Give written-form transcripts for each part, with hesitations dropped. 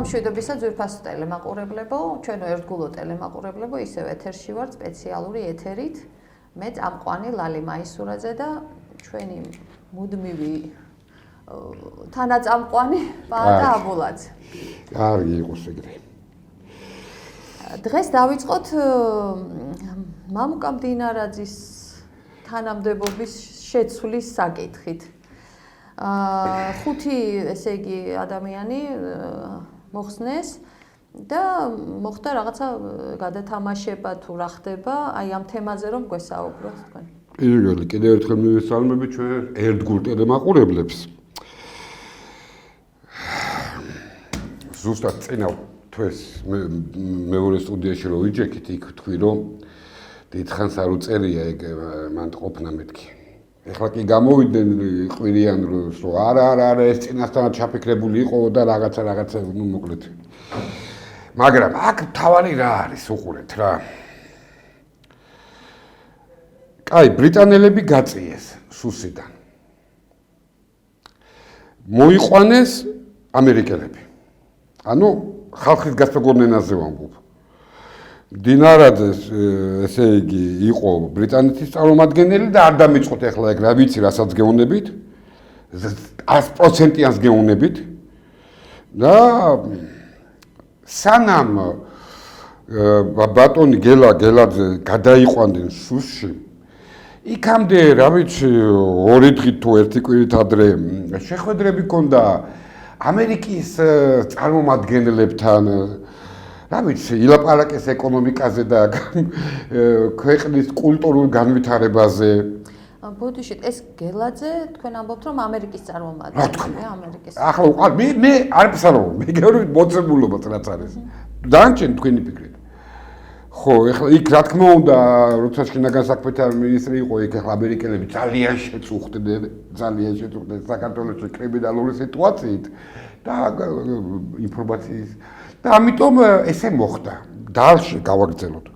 მშვიდობისა ძვირფასო ტელემაყურებლებო, ჩვენო ერთგულო ტელემაყურებლებო, ისევ ეთერში ვართ სპეციალური ეთერით. მე წამყვანი ლალი მაისურაძე და ჩვენი მუდმივი თანაწამყვანი პაატა აბულაძე. კარგი იყოს ეგრე. დღეს დავიწყოთ მამუკა მდინარაძის თანამდებობის შეცვლის საკითხით. 5 ესე იგი ადამიანი მოხსნეს და მოხდა რაღაცა გადათამაშება თუ რა ხდება აი ამ თემაზე რომ გვესაუბროთ თქვენ. პირველი კიდევ ერთხელ მივესალმები ჩვენ ერთგულ ტელემაყურებლებს. ზუსტად წინა თვეს მეორე სტუდიაში რო ვიჯექით იქ თქვი რომ დიდხანს არ უწერია ეგ მან ყოფნა მეთქი. ეხლა კი გამოვიდნენ ყვირიან რომ არა ეს წინასწარ ჩაფიქრებული იყო და რაღაცა ნუ მოკლედ. მაგრამ აქ თავარი რა არის უყურეთ რა. კაი ბრიტანელები გაწიეს სუსიდან. მოიყვანეს ამერიკელები. ანუ ხალხის გასაგონენაზე ვამბობ. დინარაძეს ესე იგი იყო ბრიტანეთის წარმომადგენელი და არ დამიწყოთ ახლა ეგ რა ვიცი რასაც გეუნებით 100%-იანს გეუნებით და სანამ ბატონი გელაძე გადაიყვანდნენ სუსში იქამდე რა ვიცი 2 დღით თუ 1 კვირით ადრე შეხვედრები ჰქონდა ამერიკის წარმომადგენლებთან რა ვიცი, ილაპარაკეს ეკონომიკაზე და ქვეყნის კულტურულ განვითარებაზე. ბოდიშით, ეს გელაძე თქვენ ამბობთ რომ ამერიკის წარმომადგენელია, ამერიკის. ახლა მე არ ფსარავ, მე გეუბნები მოცემულობაც რაც არის. დანარჩენ თქვენი ფიქრით. ხო, ეხლა იქ რა თქმა უნდა, როცა შინაგან საქმეთა მინისტრი იყო, იქ ახლა ამერიკელები ძალიან შეწუხდნენ საქართველოს კრიმინალური სიტუაციით და ინფორმაციის და ამიტომ ესე მოხდა. დალში გავაგრძელოთ.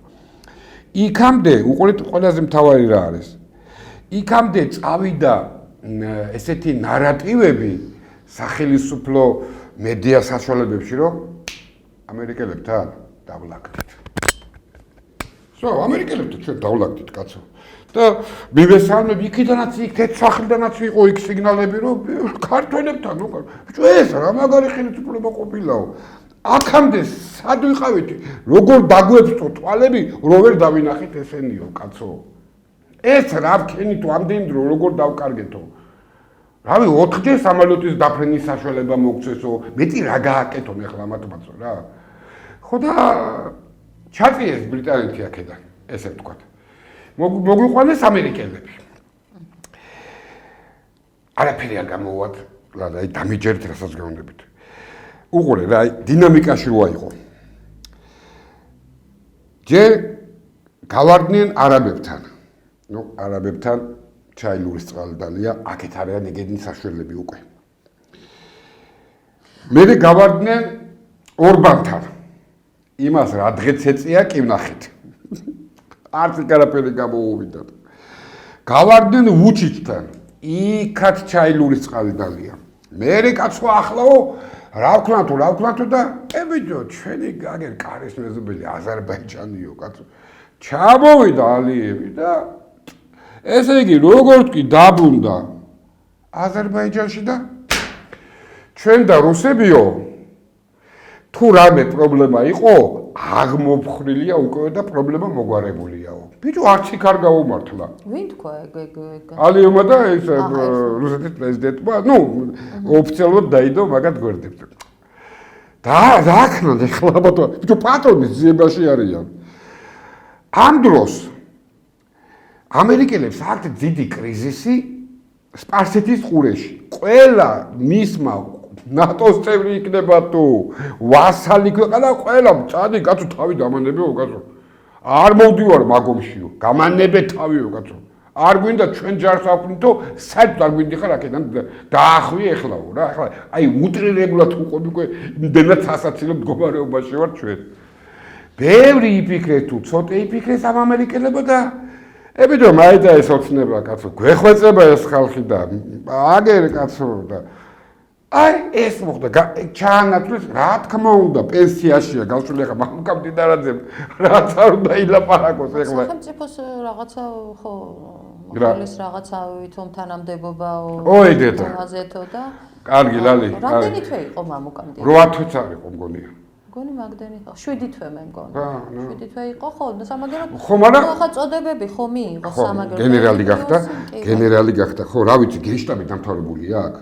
იქამდე უყურეთ ყველაზე მთავარი რა არის. იქამდე წავიდა ესეთი ნარატივები სახელმწიფო მედია საშუალებებში, რომ ამერიკელებთან დავლაგდით. ამერიკელებთან ჩვენ დავლაგდით კაცო. და მივესალმები იქიდანაც იქ თეთრსახლიდანაც იყო იქ სიგნალები, რომ ქართველებთან ბიჭო ეს რა მაგარი ხელისუფლება ყოფილაო. აქამდე სად ვიყავით როგორ დაგვეწო თვალები რო ვერ დავინახეთ ესენიო კაცო ეს რა ვქენითო ამდენი დრო როგორ დავკარგეთო რავი 4-ჯერ სამალოტის დაფრენის საშუალება მოგცესო მეტი რა გააკეთო მე ხლა მათმაცო რა ხო და ჩაწიეს ბრიტანეთი აქედან ესე ვთქვათ მოგვიყვანეს ამერიკელები არაფერი არ გამოვათ რა დამიჯერეთ რასაც გეუბნებით უყურე რა დინამიკაში როა იყო. ჯერ გავარდნენ არაბებთან. ნუ არაბებთან ჩაილურის წყალდალია, აქეთ არიან ეგენი საშუალები უკვე. მერე გავარდნენ ორბანთან. იმას რა დღეც ეწია კი ვნახეთ. არც არაფერი გამოუვიდათ. გავარდნენ ვუჩიჩთან. იქაც ჩაილურის წყალდალია. მერე კაცო ახლაო რა ვქნათო და ებიჯო ჩვენი გაგერ კარის მეზობელი აზერბაიჯანიო კაცო ჩამოვიდა ალიევი და ესე იგი როგორც კი დაბრუნდა აზერბაიჯანში და ჩვენ და რუსებიო თუ რამე პრობლემა იყო აღმოფხრილია უკვე და პრობლემა მოგვარებულია ბიჭო არც იქ არ გაუმართლა ვინ თქვა ეგ ალიევმა და ეს რუსეთის პრეზიდენტმა ნუ ოფიციალურად დაიდო მაგათ გვერდებს და რაკნან ეხლა ბიჭო პატრონის ძიებაში არიან ამ დროს ამერიკელებს აქვთ დიდი კრიზისი სპარსეთის ყურეში ყველა მისმა ნატოს წევრი იქნება თუ ვასალი ქვეყანა ყველა წადი კაცო თავი დამანებეო კაცო არ მოვდივარ მაგომშიო გამანებე თავიო კაცო არ გვინდა ჩვენ ჯარს აფრინთო საერთოდ არ გვინდიხარ აქედან დაახვი ეხლაო რა ახლა აი უტრირებულად უყობი უკვე იმდენად სასაცილო მდგომარეობაში ვარ ჩვენ ბევრი იფიქრეს თუ ცოტა იფიქრეს ამ ამერიკელებო და ებიდო მაიცა ეს ოცნება კაცო გვეხვეწება ეს ხალხი და აგერ კაცო და აი ეს მოხდა ჩაანაცვლეს რა თქმა უნდა პენსიაშია გავშული ახლა მამუკა მდიდარაძემ რაც არ უნდა ილაპარაკოს ეხლა სახელმწიფოს რაღაცა ხო მოხლის რაღაცა ვითომ თანამდებობაო ოი დედა აზეთო და კარგი ლალი რამდენი თვე იყო მამუკა მდიდარაძე 8 თვეც არ იყო მგონია მგონი მაგდენი იყო 7 თვე მე მგონი 7 თვე იყო ხო სამაგეროდ ხო მაგრამ ახლა წოდებები ხო მიიღო სამაგეროდ გენერალი გახდა ხო რა ვიცი გენშტაბი დამთავრებულია აქ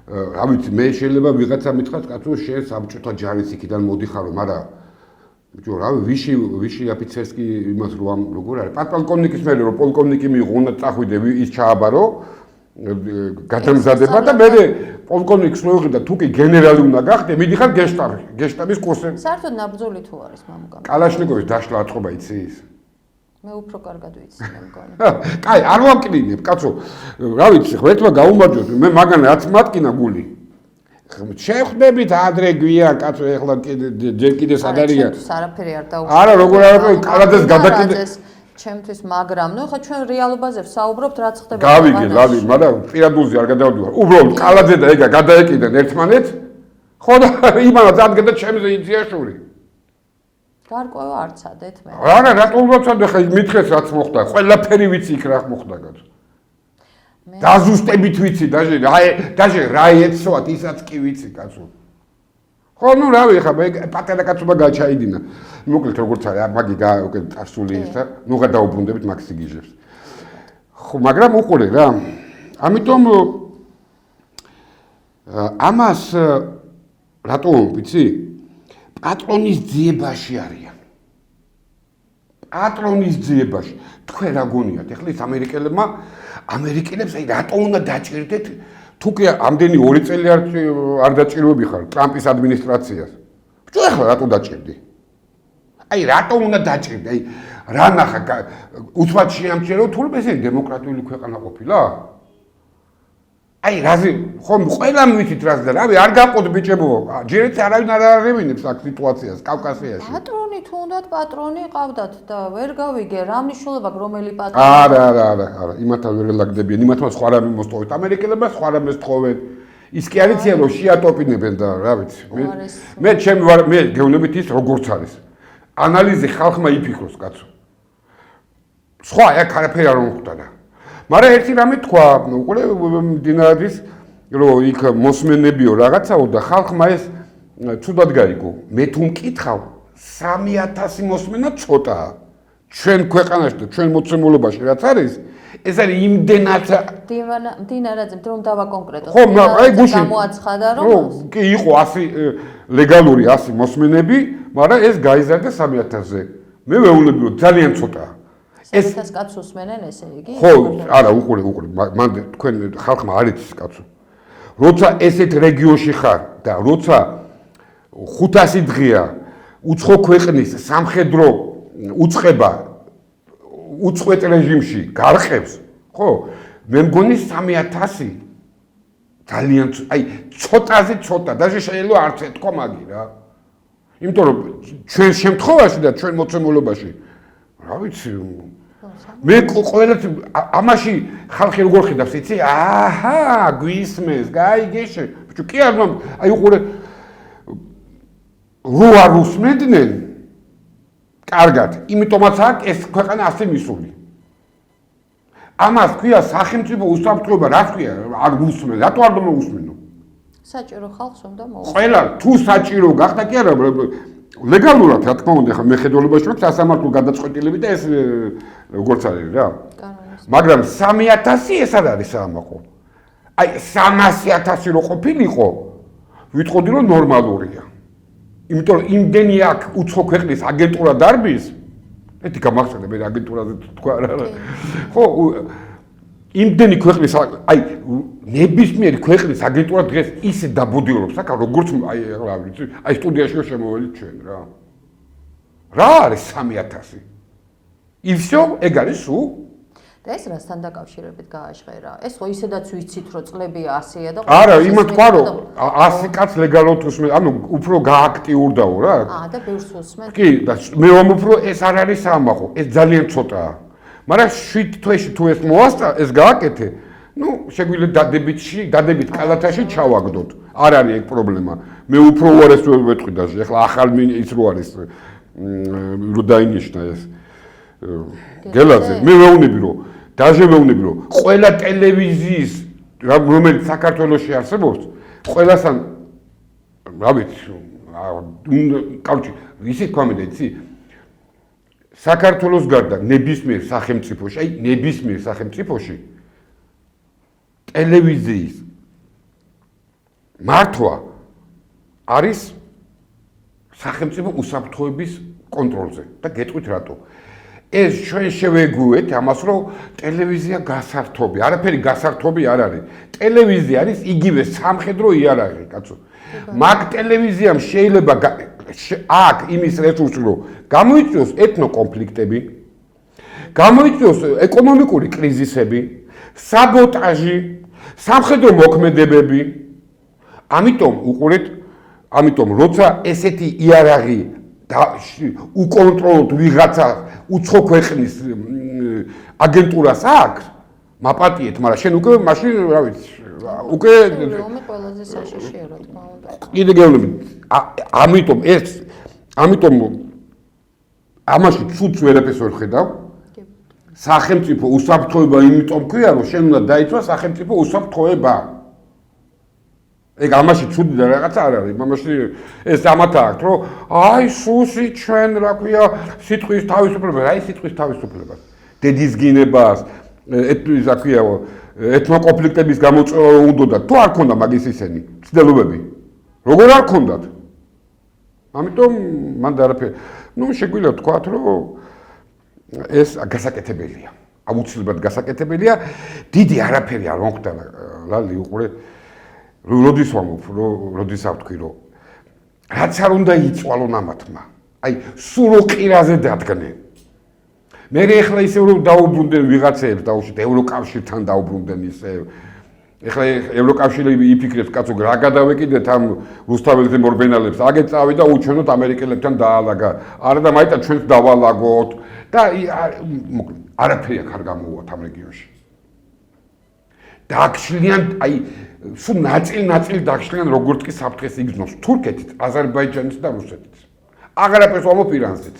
რა ვიცი მე შეიძლება ვიღაცა მითხრას კაცო შენ საბჭოთა ჯარის იქიდან მოდიხარო მაგრამ ბიჭო რა ვიში ოფიცერს კი იმას როგორ არის პატპოლკოვნიკის მე რომ პოლკოვნიკი მიიღო უნდა წახვიდე ის ჩააბარო გადამზადება და მე პოლკოვნიკს რო ვიყიდა თუ კი გენერალი უნდა გახდე მიდიხარ გენშტაბის კურსზე საერთოდ ნაბრძოლი თუ არის მამუკა კალაშნიკოვის დაშლა აწყობა იცი ის მე უფრო კარგად ვიცი მე მგონი. კაი, არ ვამკნინებ, კაცო. რა ვიცი, ხერთმა გაუმარჯოთ, მე მაგან რაც მატკინა გული. შეხვდებით ადრე გვიან, კაცო, ეხლა ჯერ კიდე სად არია? ჩემთვის არაფერი არ დაუშვია. არა, როგორ არა, კალაძეს გადაკიდე. ჩემთვის, მაგრამ ნუ ხა ჩვენ რეალობაზე ვსაუბრობთ, რაც ხდება. გავიგე, ლალი, მაგრამ პირადულზე არ გადავდივარ. უბრალოდ კალაძე და ეგა გადაეკიდნენ ერთმანეთს. ხო და იმანაც ადგა ჩემზე იციაშური. გარკვევა არ ცადეთ მე. არა, რატომ ვაცადე ხა მითხეს რაც მოხდა. ყველაფერი ვიცი იქ რა მოხდა კაცო. დაზუსტებით ვიცი, დაჟე რა ეცვათ ისაც კი ვიცი კაცო. ხო, ნუ რავი, ხა მე პატარა კაცობა გაჩაიდინა. მოკლედ როგორც არის, მაგი უკვე წარსული ისა, ნუ გადაუბრუნდებით მაქსი გიჟებს. ხო, მაგრამ უყურე რა. ამიტომ ამას რატომ ვიცი? პატრონის ძიებაში არიან. პატრონის ძიებაში. თქვენ რა გონიათ? ეხლა ეს ამერიკელებს აი რატომ უნდა დაჭირდეთ? თუ კი ამდენი 2 წელი არ დაჭირვები ხარ ტრამპის ადმინისტრაციას. ბიჭო, ეხლა რატომ დაჭირდი? აი რატომ უნდა დაჭირდი? აი რა ნახა უცბად შეამჩნევ თულმე ესე დემოკრატიული ქვეყანა ყოფილა? აი რაზე ხომ ყველამ ვიცით რაზე და რავი არ გაყოდ ბიჭებო ჯერეთ არავინ არ არევინებს აქ სიტუაციას კავკასიაში პატრონი თუნდაც პატრონი ყავდათ და ვერ გავიგე რა მნიშვნელობა რომელი პატრონი არა იმათან ვერ ელაგდებიან იმათმა სხვა რამე მოსტოვეთ ამერიკელებმა სხვა რამეს თხოვენ ის კი არიციან რომ შეატოპინებენ და რა ვიცი მე გეუბნებით ის როგორც არის ანალიზი ხალხმა იფიქროს კაცო სხვა აქ არაფერი არ მომხდა და მაგრამ ერთი რამე თქვა, უყურე მდინარის რომ იქ მოსმენებიო რაღაცაო და ხალხმა ეს ცუდად გაიგო. მე თუ მკითხავ 3000 მოსმენა ცოტაა. ჩვენ ქვეყანაში და ჩვენ მოცემულობაში რაც არის, ეს არის იმდენად მდინარაძემ რომ დავა კონკრეტულად. ხო, აი გუშინ გამოაცხადა რომ კი იყო 100 ლეგალური 100 მოსმენები, მაგრამ ეს გაიზარდა 3000-ზე. მე ვეუბნები რომ ძალიან ცოტაა. ეს კაცს უსმენენ ესე იგი? ხო, არა, უყურე, მან თქვენ ხალხმა არ იცის კაცო. როცა ესეთ რეგიონში ხარ და როცა 500 დღეა უცხო ქვეყნის სამხედრო უწყება უწყვეტ რეჟიმში გარყევს, ხო? მე მგონი 3000 ძალიან აი ცოტაზე ცოტა, даже შეიძლება არც ეთქვა მაგი რა. იმიტომ რომ ჩვენ შემთხვევაში და ჩვენ მოცემულობაში რა ვიცი მე ყოველთვის ამაში ხალხი როგორ ხედავს იცი აჰა გვისმეს გაიგეშე ბიჭო კი არ აი უყურე რო არ უსმენდნენ კარგად იმიტომაც აქ ეს ქვეყანა ასე მისული ამას ქვია სახელმწიფო უსაფრთხოება რა ქვია არ უსმენ რატო არ მოусმენო საჭირო ხალხს უნდა მოусმენო ყველა თუ საჭირო გახდა კი არა ლეგალურად რა თქმა უნდა ხა მეხედველობაში მაქვს სასამართლო გადაწყვეტილები და ეს როგორც არის რა მაგრამ 3000 ეს არ არის საამაყო აი 300000 რო ყოფილიყო ვიტყოდი რომ ნორმალურია იმიტომ რომ იმდენი აქ უცხო ქვეყნის აგენტურა დარბის ეთი გამახსენე მე აგენტურაზე თქვა რა ხო იმდენი ქვეყნის აი ნებისმიერი ქვეყნის აგენტურა დღეს ისე დაბოდიურობს აქ როგორც აი რა ვიცი აი სტუდიაში შემოველით ჩვენ რა არის 3000 и всё ეგ არის სულ და ეს რასთან დაკავშირებით გააჟღერა ეს ხო ისედაც ვიცით რომ წლებია 100-ია და არა იმათ თქვა რომ 100 კაც ლეგალურად უსმენ ანუ უფრო გააქტიურდაო რა და ბევრს უსმენ კი და მე უფრო ეს არ არის საამაყო ეს ძალიან ცოტაა მაგრამ 7 თვეში თუ ეს მოასწა ეს გააკეთე ნუ შეგვიძლია დადებით კალათაში ჩავაგდოთ. არ არის ეგ პრობლემა. მე უფრო უარეს ვეთქვი და ეხლა ახალ ის რო არის რო დაინიშნა ეს გელაძე მე ვეუბნები რომ ყველა ტელევიზიის რომელიც საქართველოში არსებობს ყველასთან რა ვიცი კავშირი ისე თქვამედა იცი საქართველოს გარდა ნებისმიერ სახელმწიფოში ტელევიზიის მართვა არის სახელმწიფო უსაფრთხოების კონტროლზე და გეტყვით რატო ეს ჩვენ შევეგუეთ ამას რომ ტელევიზია გასართობი არაფერი გასართობი არ არის ტელევიზია არის იგივე სამხედრო იარაღი კაცო მაგ ტელევიზიამ შეიძლება აქ იმის რესურსი რომ გამოიწვიოს ეთნო კონფლიქტები გამოიწვიოს ეკონომიკური კრიზისები საბოტაჟი სამხედრო მოქმედებები ამიტომ როცა ესეთი იარაღი უკონტროლოთ ვიღაცა უცხო ქვეყნის აგენტურას აქვს მაპატიეთ მაგრამ შენ უკვე მაშინ რა ვიცი უკვე რომე ყველაზე საშიშია რა თქმა უნდა კიდე გეუბნები ამიტომ ამაში ცუც ვერაფერს ვერ ხედავ სახელმწიფო უსაფრთხოება იმიტომ ქვია რომ შენ უნდა დაიცვა სახელმწიფო უსაფრთხოება ეგ ამაში ცუდი და რაღაცა არ არის ამაში ეს ამათა აქვს რომ აი სუსი ჩვენ რა ქვია სიტყვის თავისუფლება აი სიტყვის თავისუფლება დედის გინებას ეთნის რა ქვია ეთნო კონფლიქტების გამოწვევა უნდა თუ არ ქონდა მაგის ისენი ცდილობები როგორ არ ქონდათ ამიტომ მან დაარაფე ნუ შეგვიძლია ვთქვათ რომ ეს გასაკეთებელია აუცილებლად გასაკეთებელია დიდი არაფერი არ მოხდა ლალი უყურე როდის ავთქვი რომ რაც არ უნდა იწვალონ ამათმა აი სულ ყირაზე დადგნენ მე ეხლა ისე რომ დაუბრუნდნენ ვიღაცეებს დაუშვით ევროკავშირთან დაუბრუნდნენ ისე ეხლა ევროკავშირი იფიქრებს კაცო რა გადავეკიდეთ ამ რუსთაველზე მორბენალებს აგე წავიდა უჩვენოთ ამერიკელებთან დაალაგა არა და მაიტა ჩვენს დავალაგოთ და არაფერი აქ არ გამოუვათ ამ რეგიონში დააქშლიან აი სულ ნაწილი დააქშლიან როგორც კი საფრთხეს იგრძნობს თურქეთით აზერბაიჯანით და რუსეთით აღარაფერს ვამბობ ირანზით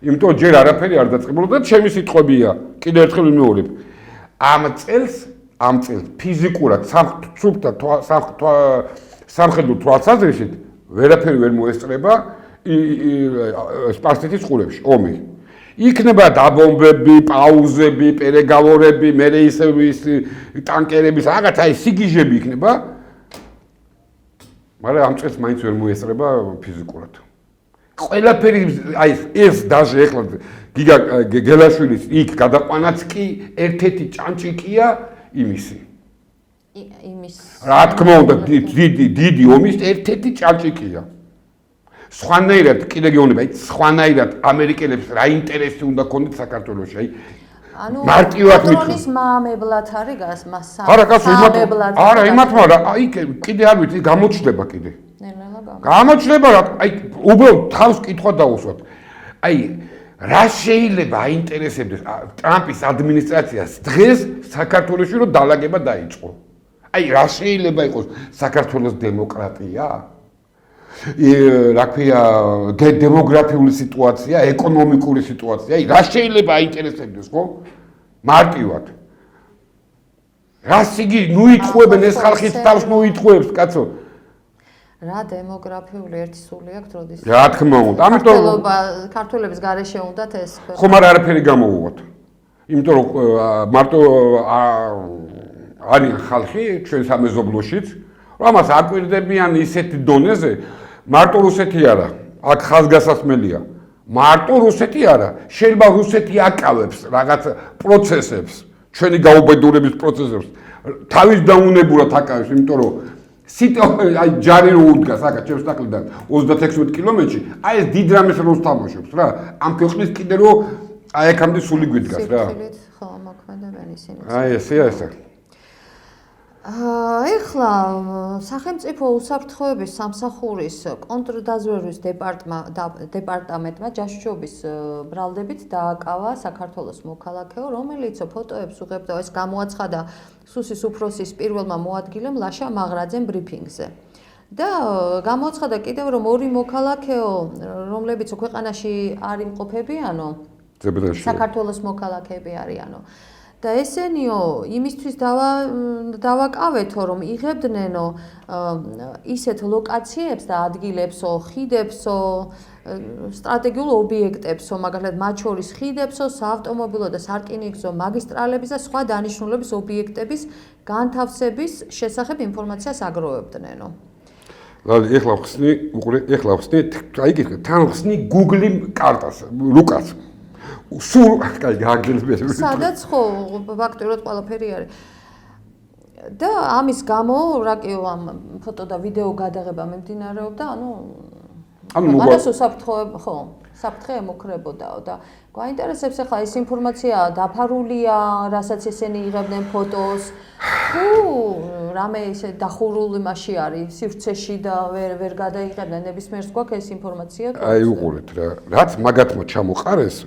იმიტომ ჯერ არაფერი არ დაწყებულა და ჩემი სიტყვებია კიდევ ერთხელ ვიმეორებ ამ წელს ფიზიკურად სამხედრო თვალსაზრისით ვერაფერი ვერ მოესწრება სპარსეთის ყურებში ომი იქნება დაბომბები, პაუზები, პერეგավորები, მერე ისე ტანკერების რაღაცა ის სიგიჟები იქნება. მაგრამ ამ წელს მაინც ვერ მოესწრება ფიზიკურად. ყველაფერი აი ეს დაჟე ეხლა გიგა გელაშვილის იქ გადაყვანაც კი ერთ-ერთი ჭანჭიკია იმისი. რა თქმა უნდა დიდი ომის ერთ-ერთი ჭანჭიკია. სხვანაირად კიდე გეუბნები, აი სხვანაირად ამერიკელებს რა ინტერესი უნდა ქონდეთ საქართველოში, აი მარტივად მიტყვის მაამებლად არის გასმას მაამებლად არა იმათმა რა აი კიდე არ ვიცი გამოჩნდება კიდე გამოჩნდება რა აი უბრალოდ თავს კითხვა დაუსვათ აი რა შეიძლება აინტერესებდეს ტრამპის ადმინისტრაციას დღეს საქართველოში რომ დალაგება დაიწყო აი რა შეიძლება იყოს საქართველოს დემოკრატია რა ქვია დემოგრაფიული სიტუაცია, ეკონომიკური სიტუაცია, აი რა შეიძლება აინტერესებდეს, ხო? მარტივად. რას იგი ნუ იტყუებენ ეს ხალხის თავს ნუ იტყუებს, კაცო. რა დემოგრაფიული ერთი სული აქვს, როდის? რა თქმა უნდა. ამიტომ ქართველების გარეშე უნდათ ეს. ხო, მაგრამ არაფერი გამოუვათ. იმიტომ რომ მარტო არის ხალხი ჩვენ სამეზობლოშიც, რომელსაც აკვირდებიან ისეთ დონეზე მარტო რუსეთი არა, აქ ხაზგასასმელია. მარტო რუსეთი არა, შეიძლება რუსეთი აკავებს რაღაც პროცესებს, ჩვენი გაუბედურების პროცესებს. თავის დაუნებურად აკავებს, იმიტომ რომ აი ჯარი რო უდგას აქ ჩემს ნაკლიდან 36 კილომეტრში, აი ეს დიდ რამეს როლს თამაშობს რა. ამ ქვეყნის კიდე რო აი აქამდე სული გვიდგას რა. ხო, მოქმედებენ ისინი. აი ესეა. ეხლა სახელმწიფო უსაფრთხოების სამსახურის კონტრდაზვერვის დეპარტამენტმა ჯაშუჯობის ბრალდებით დააკავა საქართველოს მოქალაქეო, რომელიც ფოტოებს უღებდა, ეს გამოაცხადა სუსის უფროსის პირველმა მოადგილემ ლაშა მაღრაძემ ბრიფინგზე. და გამოაცხადა კიდევ რომ ორი მოქალაქეო, რომლებიც ქვეყანაში არ იმყოფებიანო, საქართველოს მოქალაქეები არიანო. და ესენიო იმისთვის დავაკავეთო რომ იღებდნენო ისეთ ლოკაციებს და ადგილებსო, ხიდებსო, სტრატეგიულ ობიექტებსო, მაგალითად მათ შორის ხიდებსო, საავტომობილო და სარკინიგზო მაგისტრალების და სხვა დანიშნულების ობიექტების განთავსების შესახებ ინფორმაციას აგროვებდნენო. ეხლა ხსნი, თან ხსნი Google კარტას, რუკას. სულ გაგრძელებს. სადაც ხო ფაქტურად ყველაფერი არის. და ამის გამო რაკიო ამ ფოტო და ვიდეო გადაღება მიმდინარეობდა, ანუ საფრთხე ემუქრებოდაო და გვაინტერესებს ახლა ეს ინფორმაცია დაფარულია, რასაც ესენი იღებდნენ ფოტოს, თუ რამე ისე დახურული მასში არის სივრცეში და ვერ გადაიღებდნენ, ნებისმიერს გვაქვს ეს ინფორმაცია. აი უყურეთ რა, რაც მაგათმა ჩამოყარეს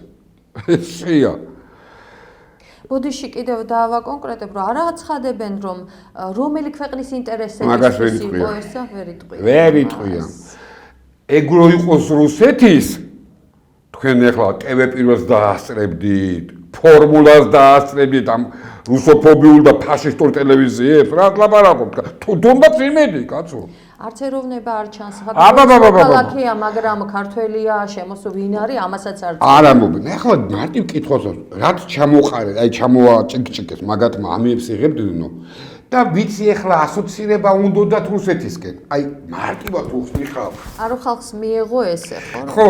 ესია. ბოდიში კიდევ დავაკონკრეტებ, რომ არ აცხადებენ, რომ რომელი ქვეყნის ინტერესების იყო ესა, ვერ იტყვია. ეგრო იყოს რუსეთის, თქვენ ახლა TV პირველს დაასწრებდით, ფორმულას დაასწრებდით ამ რუსოფობიულ და ფაშისტურ ტელევიზიებს, რა ლაპარაკობთ? თუნდაც იმედი, კაცო. არც ეროვნება არ ჩანს, ქალაქია, მაგრამ ქართველია, შემოსულ ვინ არის, ამასაც არ წავ. არა მოგნა, ახლა მარტივ კითხვას, რაც ჩამოყარეს, აი ჩამოაჭიკჭიკეს მაგათმა ამიებს იღებდნო და ვიცი ახლა ასოცირება უნდათ რუსეთისკენ. აი მარტივად უხსნი ხალხს. არო ხალხს მიეღო ესე, ხო? ხო,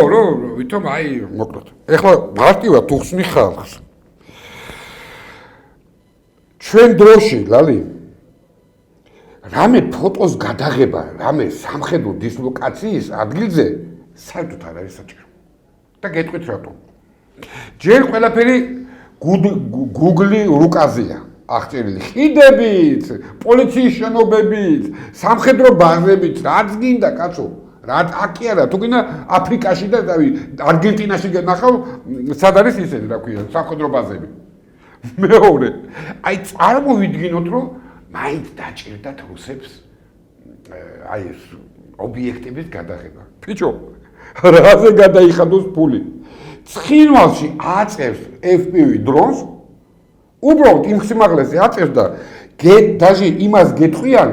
ვითომ აი მოკლედ. ახლა მარტივად უხსნი ხალხს. ჩვენ დროში, ლალი რამე ფოტოს გადაღება, რამე სამხედრო დისლოკაციის ადგილზე საერთოდ არ არის საჭირო. და გეტყვით რატო? ჯერ ყველაფერი Google რუკაზეა. აღწერილი ხიდებით, პოლიციის შენობებით, სამხედრო ბაზებით, რაც გინდა კაცო, რაც აკი არა, თუ გინდა აფრიკაში და არგენტინაში გენახავ, სად არის ისეთი, რა ქვია, სამხედრო ბაზები. მეორე, აი წარმოვიდგინოთ, რომ მაინც დაჭირდათ რუსებს აი ეს ობიექტების გადაღება. ბიჭო, რაზე გადაიხადოს ფული? ცხინვალში აწევს FPV დრონს, უბრალოდ იმ სიმაღლეზე აწევს და დაჟე იმას გეტყვიან,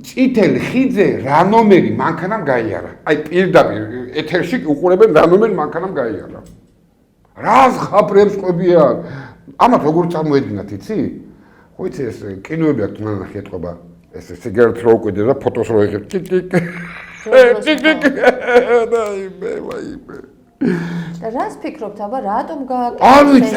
წითელ ხიდზე რა ნომერი მანქანამ გაიარა. აი პირდაპირ ეთერში უყურებენ რა ნომერი მანქანამ გაიარა. რა ზღაპრებს ყვებიან? ამათ როგორ წარმოედგინათ, იცი? ხო იცი ეს კინოები აქვს ნანახი ეთყობა ეს სიგარეტს რო უკვირდა და ფოტოს რო იღებ და რას ფიქრობთ, აბა რატომ გააკეთეს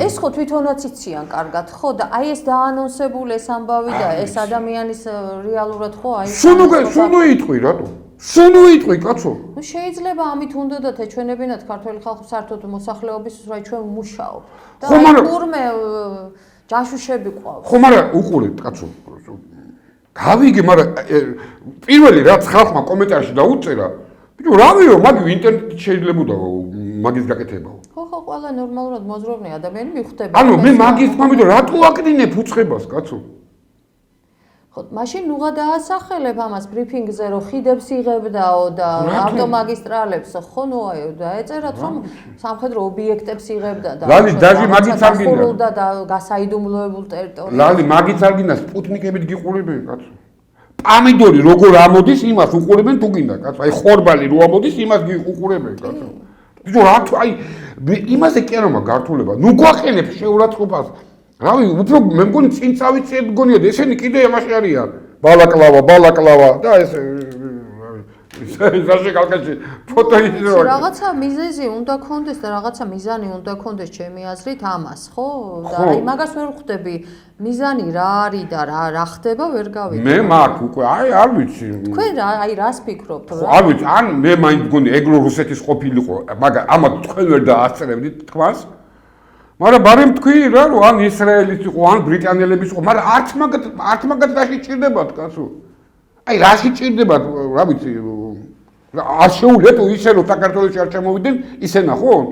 ეს ხო თვითონაც იციან კარგად, ხო და აი ეს დაანონსებული ეს ამბავი და ეს ადამიანის რეალურად ხო აი სუნუ იტყვი რატო? სუნუ იტყვი კაცო? ნუ შეიძლება ამით უნდათ ეჩვენებინათ ქართველი ხალხი საერთოდ მოსახლეობის რა ჩვენ მუშაობ და თურმე ჯაშუშები ყავს. ხო, მაგრამ უყურეთ, კაცო. გავიგე, მაგრამ პირველი რაც ხალხმა კომენტარში დაუწერა, ბიჭო, რავიო, მაგი ინტერნეტში შეიძლებოდა მაგის გაკეთება. ხო, ყველა ნორმალურად მოზროვნე ადამიანი მიხვდება. ანუ მე მაგის მომიდო რატო აკდინებ უცხებას, კაცო? ხო, მაშინ ნუღა დაასახელებ ამას ბრიფინგზე, რომ ხიდებს იღებდაო და ავტომაგისტრალებს, ხო, ნუ დაეწერათ, რომ სამხედრო ობიექტებს იღებდა და ლალი, დაჟე მაგიც არ გინდა და გასაიდუმლოებულ ტერიტორიებში. ლალი, მაგიც არ გინდა, სპუტნიკებით გიყურებენ, კაცო. პამიდორი როგორ ამოდის, იმას უყურებენ თუ გინდა, კაცო. აი ხორბალი რო ამოდის, იმას გიყურებენ, კაცო. ბიჭო, რატო აი იმაზე კი არა მაგართულება. ნუ გვაყენებ შეურაცხყოფას. რავი, უფრო მე მგონი წინ წავიწიეთ მგონიათ, ესენი კიდე ამაში არიან. ბალაკლავა და ეს ზაში კალკაში ფოტო იზრო. რაღაცა მიზეზი უნდა კონდეს და რაღაცა მიზანი უნდა კონდეს ჩემი აზრით ამას, ხო? და აი მაგას ვერ ხვდები. მიზანი რა არის და რა ხდება ვერ გავიგე. მე მაქვს უკვე, არ ვიცი. თქვენ აი რას ფიქრობთ? არ ვიცი, ან მე მაინც მგონი ეგრო რუსეთის ყოფილიყო, მაგრამ ამათ თქვენ ვერ დაასწრებდით თქვას. მაგრამ ბარემ თქვი რა, რომ ან ისრაელის იყო, ან ბრიტანელების იყო, მაგრამ არც მაგათ რაში ჭირდებათ, კაცო. აი, რაში ჭირდებათ, რა ვიცი, არ შეუძლიათ ისე რომ საქართველოში არ ჩამოვიდნენ, ისე ნახონ?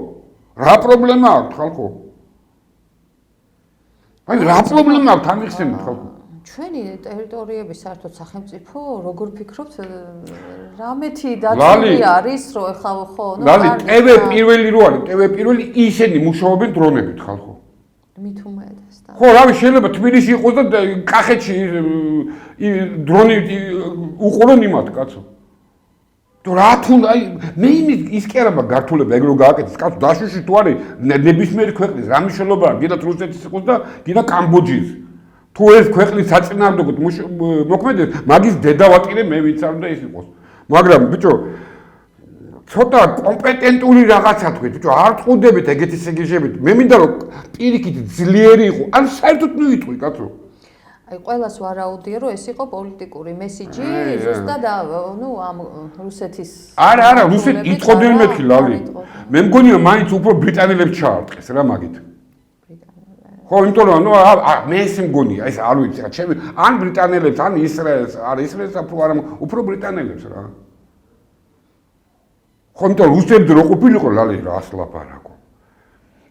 რა პრობლემა აქვს ხალხო? აი, რა პრობლემა აქვს ამიხსენოთ ხალხო? ჩვენი ტერიტორიები საერთოდ სახელმწიფო, როგორ ფიქრობთ, რამეთი დაცული არის, რომ ეხლა ხო, ლალი, TV პირველი რო არის, TV პირველი ისინი მუშაობენ დრონებით ხალხო. მით უმეტეს და. ხო, რავი, შეიძლება თბილისში იყოს და კახეთში დრონი უყურონ იმათ, კაცო. თუ რა თუნდა, აი, მე ის კი არა გართულება ეგ რო გააკეთეს, კაცო, დაშუში თუ არის ნებისმიერი ქვეყნის რა მნიშვნელობა, გინდათ რუსეთის იყოს და გინდა კამბოჯის. თუ ეს ქვეყნის საწინააღმდეგოდ მოქმედებს, მაგის დედავატირე მე ვიცარ და ის იყოს. მაგრამ ბიჭო, ცოტა კომპეტენტური რაღაცა თქვით, ბიჭო, არ წუდებით ეგეთი სიგიჟებით. მე მინდა რომ პირიქით ძლიერი იყო, ან საერთოდ მივიტყვი, კაცო. აი, ყველას ვარაუდია, რომ ეს იყო პოლიტიკური მესიჯი, ზუსტად ამ რუსეთის. არა, რუსეთი იტყოდნენ მეთქი ლალი. მე მგონია მაინც უფრო ბრიტანელებს ჩაარტყეს რა მაგით. ხო, იმიტომ რომ მე ესე მგონია, ეს არ ვიცი რა, ჩემი ან ბრიტანელებს, ან ისრაელს, არა ისრაელს უფრო ბრიტანელებს რა. ხო, იმიტომ რუსები რო ყოფილიყო ლალი რა ასლაპარაკო.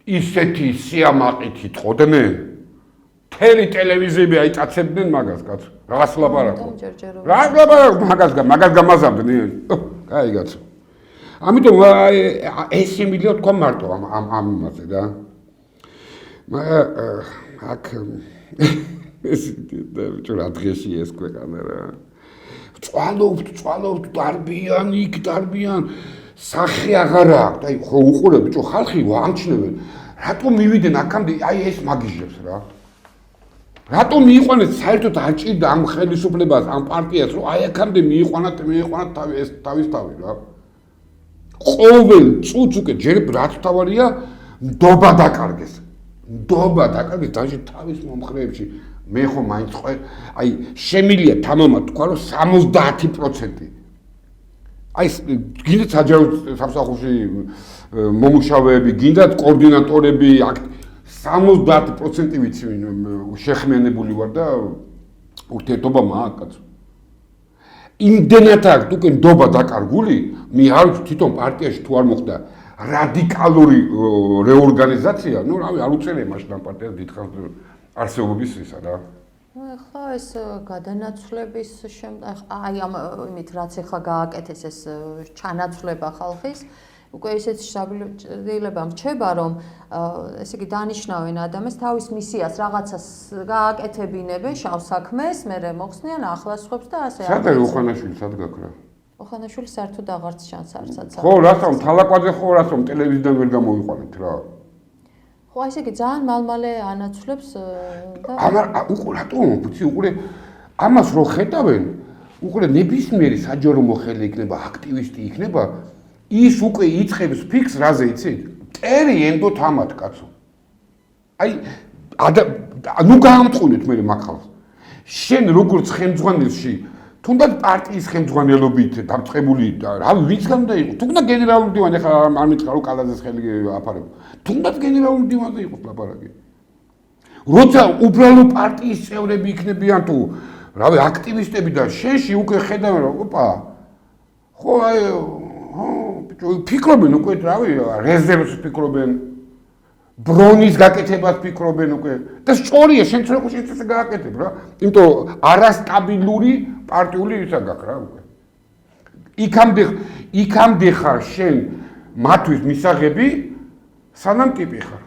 ისეთი სიამაყით იტყოდნენ, თერი ტელევიზიები აიტაცებდნენ მაგას, კაცო. რა ასლაპარაკო. რა ასლაპარაკო მაგას გამაზამდნენ. კაი კაცო. ამიტომ ეს მილია თქვა მარტო ამ იმაზე რა. აქ ეს რა დღეში ეს ქვეყანა რა. წვალობთ დარბიან სახე აღარ აქვს. აი ხო უყურე ბიჭო ხალხი ვამჩნევენ. რატომ მივიდნენ აქამდე აი ეს მაგიჟებს რა. რატომ მიიყვანეს საერთოდ არ ჭირდა ამ ხელისუფლებას, ამ პარტიას, რომ აი აქამდე მიიყვანათ თავის თავი რა. ყოველ წუთს უკვე ჯერ რაც თავარია ნდობა დაკარგეს. დაჟე თავის მომხრეებში მე ხო მაინც აი შემილია თამამად თქვა რომ 70%. აი გინდათ საჯარო სამსახურში მომუშავეები, გინდათ კოორდინატორები, 70% ვიცი შეხმიანებული ვარ და ურთიერთობა მაქვს კაცო. იმდენად აქვს უკვე ნდობა დაკარგული, მე არ ვიცი თვითონ პარტიაში თუ არ მოხდა რადიკალური რეორგანიზაცია, ну, რავი, არ უწევია მაშინ ამ პარტიას დიდხანს არსებობის ისა რა. ახლა ეს გადანაცვლების შემდეგ, აი ამ იმით რაც ახლა გააკეთეს ეს ჩანაცვლება ხალხის, უკვე ისეთ შაბილება მრჩება, რომ ესე იგი დანიშნავენ ადამიანს თავის მისიას რაღაცას გააკეთებინებენ, შავ საქმეს, მერე მოხსნიან ახლასხებს და ასე. სად არის უხანაშვილი, სად გაქრა? ოხანაშვილი საერთოდ აღარც ჩანს არცაც. ხო, რასთან თალაკვაძე ხო რასთან ტელევიზიიდან ვერ გამოვიყვანეთ რა. ხო, ესე იგი ძალიან მალმალე ანაცვლებს და უყურე რატომ ვიცი უყურე ამას რო ხედავენ, უყურე ნებისმიერი საჯარო მოხელე იქნება, აქტივისტი იქნება, ის უკვე იწყებს ფიქს რაზე იცით? ტერი ენდოთ ამათ კაცო. აი ნუ გაამწყვნეთ მე მაგხალს. შენ როგორც ხელმძღვანელში თუნდაც პარტიის ხელმძღვანელობით დამწყებული და რა ვინც გამდა იყო თუნდაც გენერალური დივანი ხა არ მითხრა რომ კალაძეს ხელი აფარებდა თუნდაც გენერალური დივანზე იყო ლაპარაკი როცა უბრალო პარტიის წევრები იქნებიან თუ რავი აქტივისტები და შენში უკვე ხედავენ რომ ოპა ხო აი ფიქრობენ უკვე რავი რეზერვს ფიქრობენ ბრონის გაკეთებას ფიქრობენ უკვე და სწორია შენც როგორ შენც ესე გააკეთებ რა იმიტომ არასტაბილური პარტიული ისა გაქვს რა უკვე იქამდე ხარ შენ მათთვის მისაღები სანამ ტიპი ხარ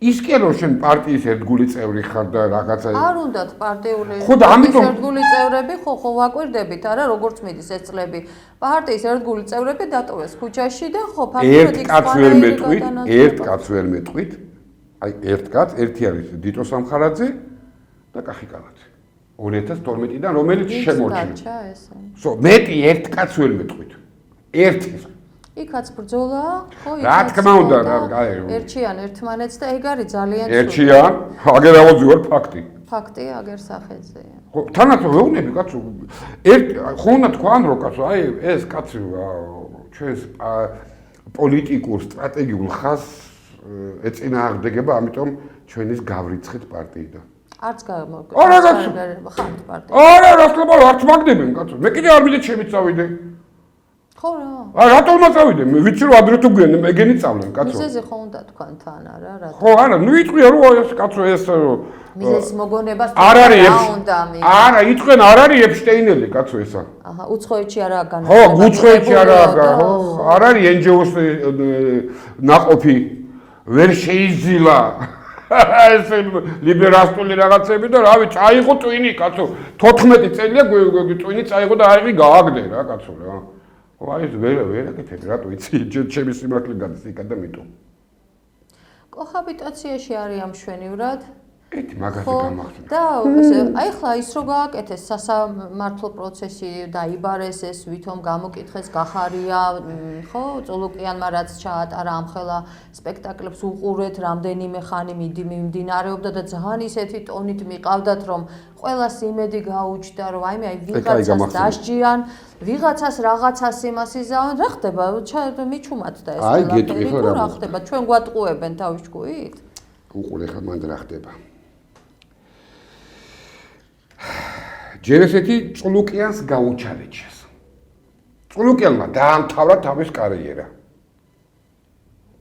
ის კი რომ შენ პარტიის ერთგული წევრი ხარ და რაღაცა არ უნდათ პარტიული ხო და ამიტომ ერთგული წევრები ხო ვაკვირდებით არა როგორც მიდის ეს წლები პარტიის ერთგული წევრები დატოვეს ქუჩაში და ხო ფაქტობრივად ერთ კაც ვერ მეტყვით აი ერთ კაც ერთი არის დიტო სამხარაძე და კახი კალაძე 2012-დან რომელიც შემორჩა ხო მეტი ერთ კაც ვერ მეტყვით ერთი იქაც ბრძოლა, ხო, რა თქმა უნდა, აი, ერჩიან ერთმანეთს და ეგ არის ძალიან ერჩიან, აგერ ავოძივარ ფაქტი. ფაქტი აგერ სახეზეა. ხო, თანაც ვეუბნები კაცო, ხო უნდა თქვან რომ კაცო, აი ეს კაცი ჩვენს პოლიტიკურ სტრატეგიულ ხაზს ეწინააღმდეგება, ამიტომ ჩვენის გავრიცხეთ პარტიიდან. არც გამოგ. არა, ხართ პარტია. არა, რასტობა არც მაგდებენ, კაცო. მე კიდე არ მიდე ჩემით წავიდე. ხო რა. რატომ წავიდე? მე ვიცი რომ ადრე თუ გვიან მეგენი წავლენ, კაცო. მიზეზი ხო უნდა თქვან თან არა, რა. ხო, არა, ნუ იტყვია რომ ეს კაცო ეს მიზეზის მოგონებას არ არის უნდა მე. არა, იტყვენ არ არის ეფშტეინელი, კაცო ესა. აჰა, უცხოეთში არაა განაცხადი. ხო, უცხოეთში არაა, ხო. არ არის NGO-ს ნაყოფი. ვერ შეიძილა. ეს ლიბერასტული რაღაცები და რავი, წაიღო ტვინი, კაცო. 14 წელია ტვინი წაიღო და აიღი გააგდე რა, კაცო რა. ხო, აი ეს ვერ აკეთებ, რატო იცი, ჩემი სიმართლე გადის იქა და მიტო. კოჰაბიტაციაში არის ამშვენივრად. ეთი მაგაზე გამახსენე. და აი ხლა ის რო გააკეთეს სასამართლო პროცესი დაიბარეს ეს ვითომ გამოკითხეს გახარია ხო წულუკიანმა რაც ჩაატარა ამხელა სპექტაკლებს უყურეთ რამდენიმე ხანი მიმდინარეობდა და ძალიან ისეთი ტონით მიყავდათ რომ ყველას იმედი გაუჩნდა რომ აი ვიღაცას დასჯიან ვიღაცას რაღაცას იმას იზავენ რა ხდება მიჩუმად და ეს ყველაფერი რა ხდება ჩვენ გვატყუებენ თავის ჭკუით უყურე ხა მანდ რა ხდება ჯერ ესეთი წულუკიანს გაუჩალეჩეს. წულუკიანმა დაამთავრა თავის კარიერა.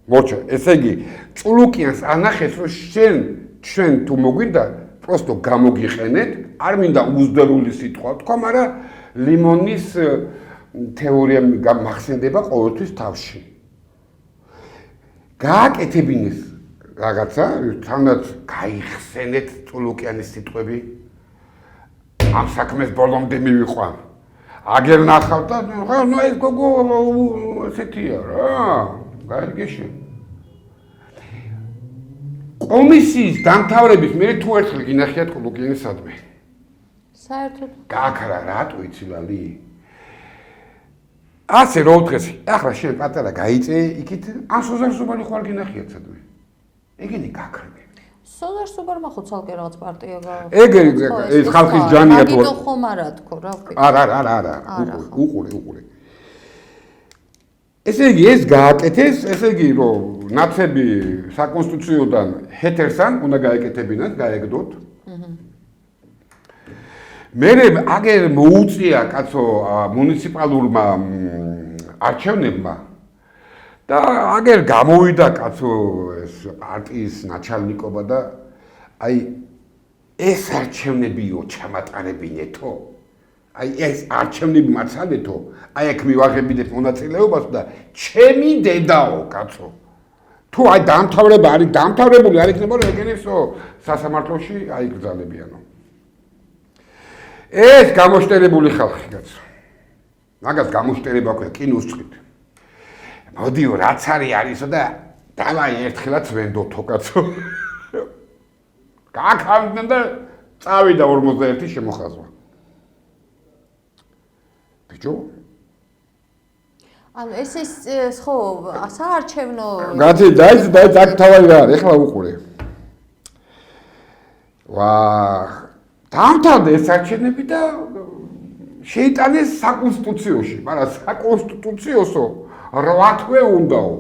მოჩა, ესე იგი, წულუკიანს ანახეს, რომ ჩვენ თუ მოგვინდა, პროსტო გამოგიყენეთ, არ მინდა უზდელული სიტყვა თქვა, მაგრამ ლიმონის თეორია გამახსენდება ყოველთვის თავში. გააკეთებინეს რაღაცა, თანდაც გაიხსენეთ წულუკიანის სიტყვები. ამ საქმეს ბოლომდე მივიყვან. აგერ ნახავ და ნუ ეს გოგო ესეთია რა. გაიგეში. კომისიის დამთავრების მერე თუ ერთხელ გინახიათ კულუკიანის სადმე. საერთოდ გააქარა რატო იცი ლალი? ასე რო უთხრეს, ახლა შენ პატარა გაიწე იქით ასოზარსობანი ხوار გინახიათ სადმე. ეგენი გაქრმე. სოლარსუბარმა ხო ცალკე რაღაც პარტია ეგ ეს ხალხის ჯანია თუ მაგიტო ხომ არა თქო რა ვქი არა უყურე ესე იგი ეს გააკეთეს ესე იგი რომ ნაცები საკონსტიტუციოდან ჰეთერსან უნდა გაეკეთებინათ გაეგდოთ მე აგერ მოუწია კაცო მუნიციპალურმა არჩევნებმა და აგერ გამოვიდა კაცო ეს პარტიის ნაჩალნიკობა და აი ეს არჩევნებიო ჩამატარებინეთო აი ეს არჩევნები მაცალეთო აი აქ მივაღებინეთ მონაწილეობას და ჩემი დედაო კაცო თუ აი დამთავრება არის დამთავრებული არ იქნება რომ ეგენესო სასამართლოში აიგრძალებიანო ეს გამოშტერებული ხალხი კაცო მაგას გამოშტერება ქვია კინოსწყით მოდიო რაც არისო და დავაი ერთხელაც ვენდოთო კაცო. გაქამდენ და წავიდა 41 შემოხაზვა. ბიჭო? ანუ ეს ხო საარჩევნო გაცი დაიც თავი რა არის, ეხლა უყურე. დამთავრდა ეს არჩევნები და შეიტანეს საკონსტიტუციაში, მაგრამ საკონსტიტუციოსო 8 თვე უნდაო.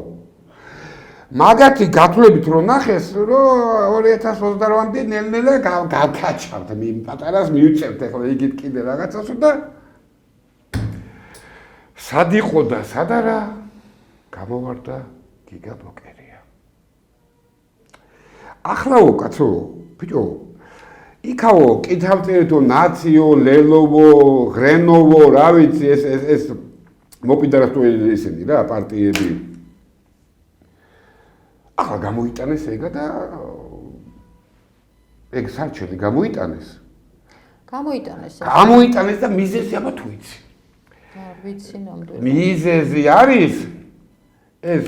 მაგათი გათვლებით რომ ნახეს, რომ 2028-მდე ნელ-ნელა გავკაჩავთ პატარას მივიწევთ ახლა იგით კიდე რაღაცას და სად იყო და სად არა გამოვარდა გიგა ბოკერია. ახლაო კაცო, ბიჭო, იქაო კითხავწერეთო ნაციო, ლელოვო, ღრენოვო, რა ვიცი ეს მოპიდარასტული ისინი რა პარტიები ახლა გამოიტანეს ეგა და ეგ საჩელი გამოიტანეს და მიზეზი აბა თუ იცი ვიცი ნამდვილად მიზეზი არის ეს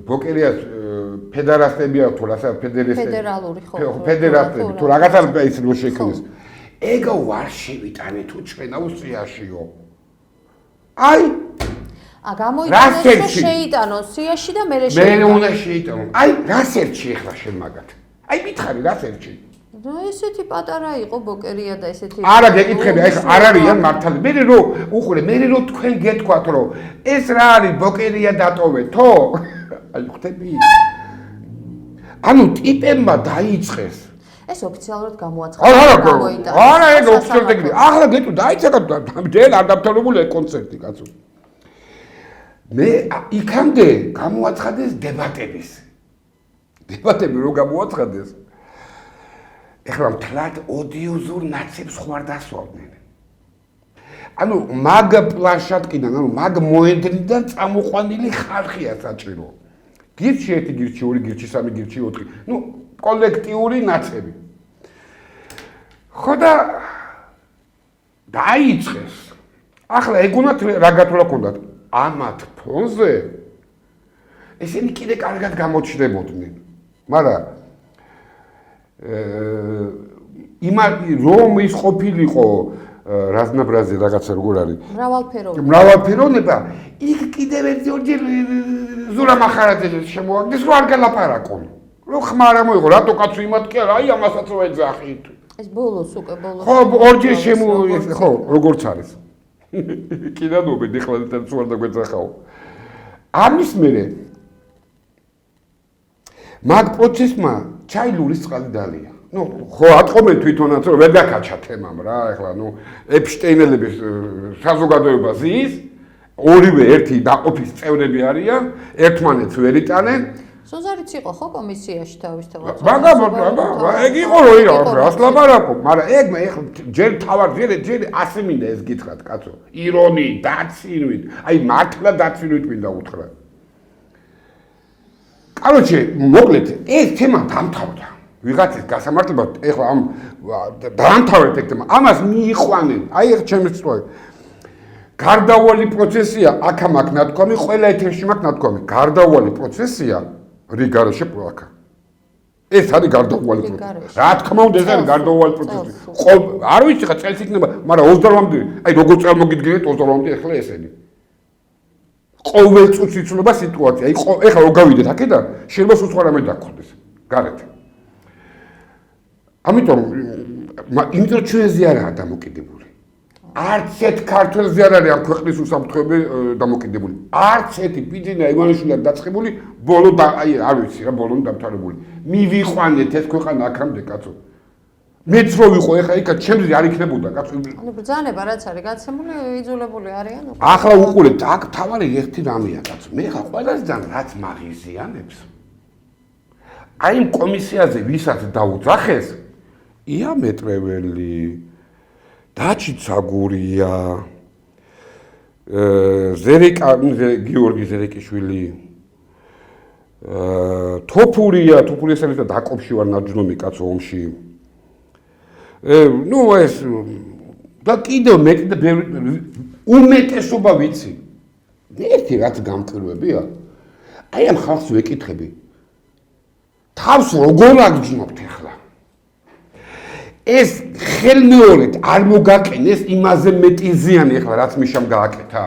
ბოკერიას ფედერასტებია თუ რასაც ფედერალური ხო ფედერასტები თუ რაღაცა ის რო შექმნეს ეგა ვარ შევიტანე თუ ჩვენ ავსტრიაშიო აი გამოიტანეს შეიტანოს სიაში და მერე უნდა შეიტანო. აი რას ერჩი ახლა შენ მაგათ? აი მითხარი რას ერჩი? ესეთი პატარა იყო ბოკერია და ესეთი არა გეკითხები, აი არ არიან მართალი. მე რო უყურე, მე რო თქვენ გეთქვათ რომ ეს რა არის ბოკერია დატოვეთო? აი ხვდები? ანუ ტიპებმა დაიწყეს. ეს ოფიციალურად გამოაცხადა. არა, ეგ ოფიციალურად. ახლა გეტყვი დაიწყება ძენ არ დამთავრებულია კონცერტი, კაცო. მე იქამდე გამოაცხადეს დებატების. დებატები რო გამოაცხადეს. ეხლა მთლად ოდიოზურ ნაცებს ხوار დასვავდნენ. ანუ მაგ პლაშატკიდან, ანუ მაგ მოედნიდან წამოყვანილი ხალხია საჭირო. გირჩი 1, გირჩი 2, გირჩი 3, გირჩი 4. ნუ კოლექტიური ნაცები. ხო და დაიწყეს. ახლა ეგონათ რა გათვლა ქონდათ. ამათ ფონზე ესენი კიდე კარგად გამოჩნდებოდნენ. მაგრამ რომ ის ყოფილიყო რაზნაბრაზე რაღაცა როგორ არის მრავალფეროვნება იქ კიდევ ერთჯერ ზურა მახარაძეს შემოაგდეს რომ არ გალაპარაკონ რომ ხმარა მოიღო რატო კაცო იმათ კი არა აი ამასაც რო ეძახით ეს ბოლოს უკვე ბოლოს ხო ორჯერ ხო როგორც არის კიდანობენ ეხლა თან არ დაგვეძახაო ამის მერე მაგ პროცესმა ჩაილურის წყალი დალია ну, ხო ატყობენ თვითონაც რომ ვერ გაკაჩა თემამ რა, ეხლა ნუ ეპშტეინელების საზოგადოება ზის, ორივე ერთი დაყოფის წევრები არიან, ერთმანეთს ვერ იტანენ. სოზარიც იყო ხო კომისიაში თავისთავად? მაგა, ეგ იყო რო რას ლაპარაკობ, მაგრამ ეგ მე ეხლა ჯერ თავარ ჯერ ასე მინდა ეს გითხრათ, კაცო. ირონიით, დაცინვით, აი მართლა დაცინვით მინდა უთხრა. კაროჩე, მოკლედ, ეს თემა დამთავრდა. ვიღაცის გასამართლება ეხლა ამ დაამთავრეთ ეგ თემა ამას მიიყვანენ აი ეს ჩემი სწორი გარდაუვალი პროცესია აქ-ამაკ ნათქვამი ყველა ეთერში მაქვს ნათქვამი გარდაუვალი პროცესია რიგარეშე პროაკა ეს არის გარდაუვალი პროცესი რა თქმა უნდა ეს არის გარდაუვალი პროცესი არ ვიცი ხა წელს იქნება მაგრამ 28-მდე აი როგორ წარმოგიდგენთ 28-მდე ეხლა ესენი ყოველ წუთს იცვლება სიტუაცია აი ეხლა რო გავიდეთ აქედან შეიძლება სულ სხვა რამე დაგხვდეს გარეთ ამიტომ იმიტომ ჩვენზე არაა დამოკიდებული. არც ერთ ქართველზე არ არის ამ ქვეყნის უსაფრთხოები დამოკიდებული. არც ერთი ბიძინა ივანიშვილად დაწყებული ბოლო აი არ ვიცი რა ბოლო დამთავრებული. მივიყვანეთ ეს ქვეყანა აქამდე კაცო. მეც რო ვიყო ეხა იქა ჩემზე არ იქნებოდა კაცო. ანუ ბრძანება რაც არის გაცემული იძულებული არიან. ახლა უყურეთ აქ თავარი ერთი რამეა კაცო. მე ხა ყველასთან რაც მაღიზიანებს. აი იმ კომისიაზე ვისაც დაუძახეს ია მეტრეველი დაჩი ცაგურია გიორგი ზერეკიშვილი თოფურია თოფურიესთან დაკოპში ვარ ნაჯნომი კაცო ომში ნუ ეს და კიდევ მე კიდე უმეტესობა ვიცი ერთი რაც გამკრვებია აი ამ ხალხს ვეკითხები თავს როგორ აგჯნობთ ახლა ეს ხელმეორედ არ მოგაკენეს იმაზე მეტი ზიანი ახლა რაც მიშამ გააკეთა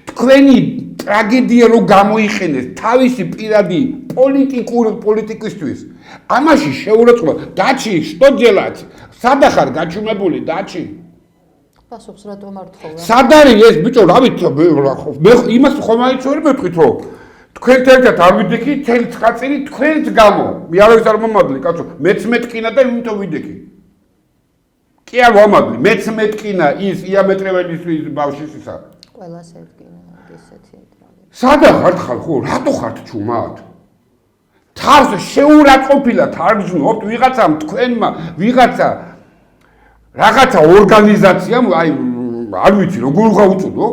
თქვენი ტრაგედია რო გამოიხენეს თავისი პირადი პოლიტიკისთვის ამაში შეურაცხყოფა დაჩი што делать სადახარ გაჩუმებული დაჩი პასუხს რატომ არ თხოვდა სად არის ეს ბიჭო რა ვიცი მე იმას ხომ აიცორი მეთქვით რომ თქვენ ერთად არ ვიდექი 9 წელი თქვენც გამო მე არავის არ მომადლი კაცო მეც მეტკინა და იმიტომ ვიდექი კი არ მომადლი მეც მეტკინა ის იამეტრეველის ბავშვის ისა ყველას ერთკინა ესეთი სადა ხართ ხალხო რატო ხართ ჩუმად თავს შეურაცხყოფილად არ გზნობთ ვიღაცამ თქვენმა ვიღაცა რაღაცა ორგანიზაციამ აი არ ვიცი როგორ გავუწოდო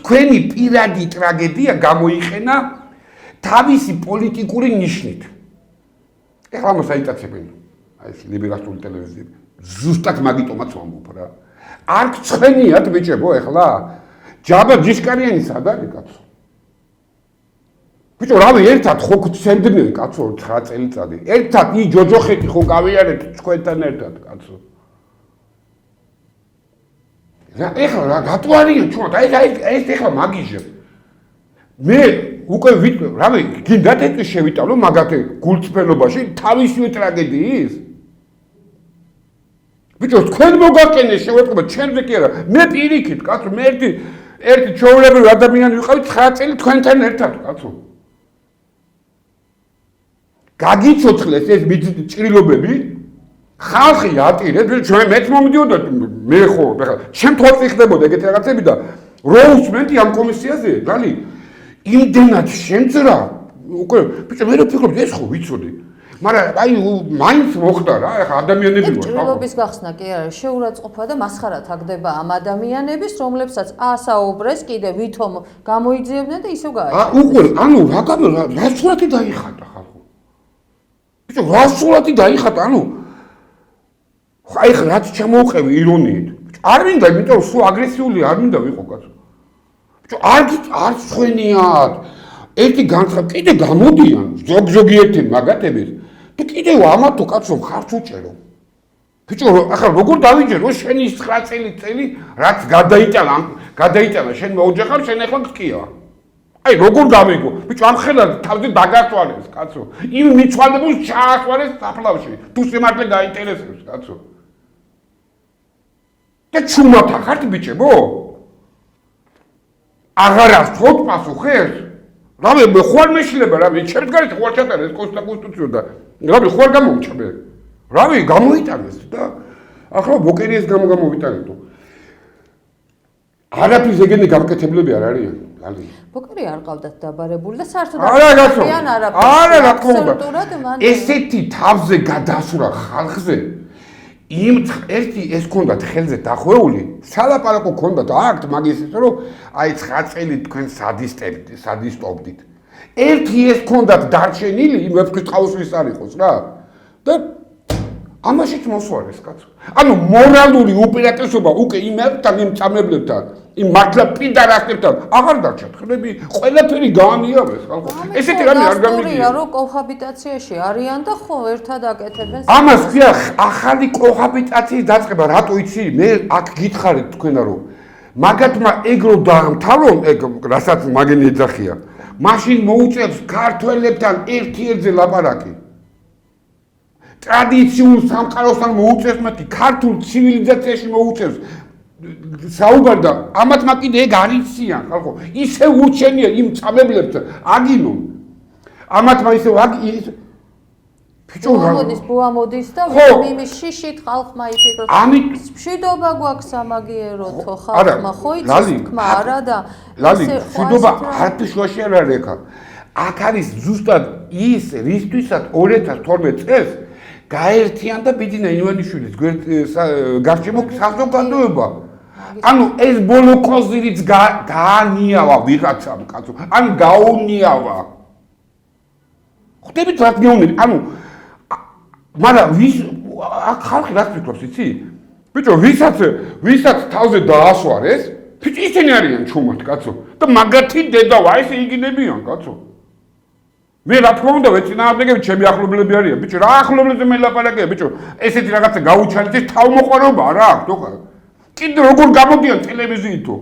თქვენი პირადი ტრაგედია გამოიყენა თავისი პოლიტიკური ნიშნით. ეხლა ამას აიტაცებენ. აი ეს ლიბერალური ტელევიზიები. ზუსტად მაგიტომაც ვამბობ რა. არ გწხენიათ ბიჭებო ეხლა. ჯაბა ჯიშკარიანი სად არის კაცო? ბიჭო რავი ერთად ხო გცემდნენ კაცო 9 წელიწადი. ერთად ი ჯოჯოხეთი ხო გავიარეთ თქვენთან ერთად კაცო. რა ეხლა რა რატო არიან ჩვენ აი ეს ეხლა მაგიჟებ. მე უკვე რავი გინდათ ეს შევიტანო მაგათი გულწრფელობაში თავისივე ტრაგედიის ბიჭო თქვენ მოგაკენეს შევეტყობა ჩემზე კი არა მე პირიქით კაცო მე ერთი ჩვეულებრივი ადამიანი ვიყავი 9 წელი თქვენთან ერთად კაცო გაგიცოცხლეს ეს ჭრილობები, ხალხი ატირებს, ჩვენ მეც მომდიოდა მე ხო, ეხლა ჩემ თვალს იხდებოდა ეგეთი რაღაცები და რო უსმენდი ამ კომისიაზე, რალი იმდენად შემძრა, უკვე ბიჭო მე რა ფიქრობ ეს ხო ვიცოდი. მაგრამ აი მაინც მოხდა რა, ეხლა ადამიანები ვარ. ჭრილობის გახსნა კი არა, შეურაცხყოფა და მასხარად აგდება ამ ადამიანების, რომლებსაც ასაუბრეს კიდე ვითომ გამოიძიებდნენ და ისევ გააჩერეს. უკვე, ანუ რა სურათი დაიხატა ხალხო. ბიჭო, რა სურათი დაიხატა, ანუ აი ხა რაც ჩამოუყევი ირონიით. არ მინდა, იმიტომ რომ სულ აგრესიული არ მინდა ვიყო კაცო. ბიჭო, არ ხვენიათ. ერთი განცხადი კიდე გამოდიან ზოგიერთი მაგათების. თუ კიდევ ამათო კაცო ხარც უჭერო. ბიჭო, ახლა როგორ დავიჯერო შენი 9 წელი რაც გადაიტანა შენ მოუჯახარ შენ ახლა გკია. აი როგორ გამიგო? ბიჭო, ამ ხელად თავზე დაგასვარეს კაცო. იმ მიცვალებულს ჩაასვარეს საფლავში. თუ სიმართლე გაინტერესებს კაცო. და ჩუმათა ხართ ბიჭებო? აღარ ასწოთ პასუხებს? რამე მე ხوار მეშლება რამე ჩემს გარეთ ხوار ჩატარეს კონსტიტუციო და რამე ხوار გამომჭმე. რამე გამოიტანეს და ახლა ბოკერიეს გამოვიტანეთო. არაფრის ეგენი გამკეთებლები არ არიან. ლალი. ბოკერი არ ყავდათ დაბარებული და საერთოდ არაფერიან არაფერს. არა რა თქმა უნდა. ესეთი თავზე გადასურა ხალხზე იმ ერთი ეს ქონდათ ხელზე დახვეული, სალაპარაკო ქონდათ აქ მაგის ისე რომ აი 9 წელი თქვენ სადისტობდით. ერთი ეს ქონდათ დარჩენილი, იმ ვეფხვის ყავსვის არ იყოს რა. და ამაშიც მოსვარეს კაცო. ანუ მორალური უპირატესობა უკვე იმებთან, იმ წამებლებთან, იმ მართლა პიდარასებთან აღარ დარჩათ. ხლები ყველაფერი გაანიავეს ხალხო. ესეთი რამე არ გამიგია. რომ კოჰაბიტაციაში არიან და ხო ერთად აკეთებენ. ამას ქვია ახალი კოჰაბიტაციის დაწყება, რატო იცი? მე აქ გითხარით თქვენა რომ მაგათმა ეგრო დაამთავრონ, ეგ რასაც მაგენი ეძახია. მაშინ მოუწევს ქართველებთან ერთ-ერთზე ლაპარაკი. ტრადიციულ სამყაროსთან მოუწევს მათი ქართულ ცივილიზაციაში მოუწევს საუბარ და ამათმა კიდე ეგ არ იციან ხალხო ისე უჩენია იმ წამებლებთან აგინონ ამათმა ისე ბიჭო მოდის და იმის შიშით ხალხმა იფიქროს მშვიდობა გვაქვს სამაგიეროთო ხალხმა ხო იცის თქმა არა და ლალი მშვიდობა არაფრის შუაში არ არის ეხა აქ არის ზუსტად ის რისთვისაც 2012 წელს გაერთიანდა ბიძინა ივანიშვილის გარშემო საზოგადოება. ანუ ეს ბოლო კოზირიც გაანიავა ვიღაცამ კაცო. ანუ გაუნიავა. ხვდებით რა გეუბნები? ანუ მაგრამ ვის აქ ხალხი რა ფიქრობს იცი? ბიჭო, ვისაც თავზე დაასვარეს, ბიჭო ისინი არიან ჩუმად კაცო. და მაგათი დედავა ესე იგინებიან კაცო. მე რა თქმა უნდა ვეცინააღმდეგები ჩემი ახლობლები არიან ბიჭო რა ახლობლებზე მე ლაპარაკია ბიჭო ესეთი რაღაცა გაუჩალეთ თავმოყარობა რა აქვს თქო კიდე როგორ გამოდიან ტელევიზიითო